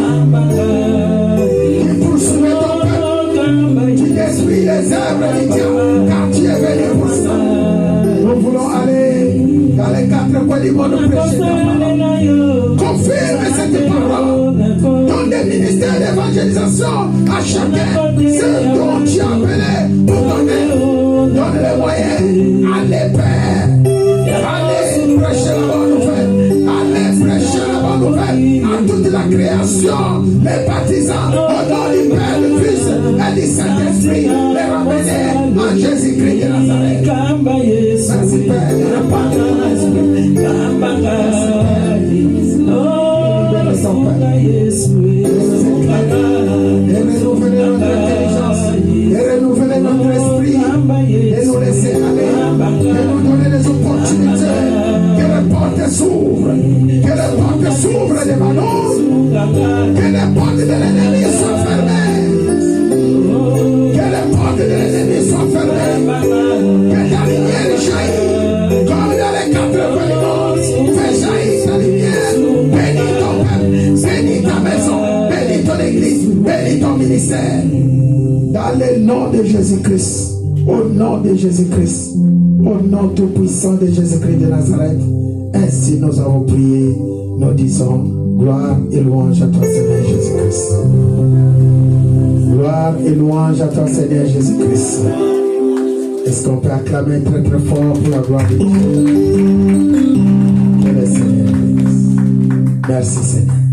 qui poursuivait ton peuple. Tu détruis les œuvres du diable, car tu es venu pour ça. Nous voulons aller dans les 4 coins du monde prêcher ta parole. Confirme cette parole. Donne des ministères d'évangélisation à chacun. Ce dont tu as appelé pour donner. Donne les moyens. Allez, Père. Allez prêcher la bonne nouvelle. Allez prêcher la bonne nouvelle à toute la création. Les baptisants au nom du Père, du Fils et du Saint-Esprit. Les ramener en Jésus-Christ de Nazareth. Merci Père. Et renouveler notre intelligence, et renouveler notre esprit, et nous laisser aller, et nous donner des opportunités, que les portes s'ouvrent, devant nous, que les portes de l'ennemi soient fermées, que les portes de l'ennemi soient fermées, que ta lumière jaillit, comme dans les 4 coins du monde, fais jaillir ta lumière, bénis ton peuple, bénis ta maison, bénis ton église, bénis ton ministère. Dans le nom de Jésus-Christ, au nom de Jésus-Christ, au nom tout-puissant de Jésus-Christ de Nazareth, ainsi nous avons prié, nous disons gloire et louange à toi Seigneur Jésus-Christ. Gloire et louange à toi Seigneur Jésus-Christ. Est-ce qu'on peut acclamer très très fort pour la gloire de Dieu? Que le Seigneur bénisse. Merci Seigneur.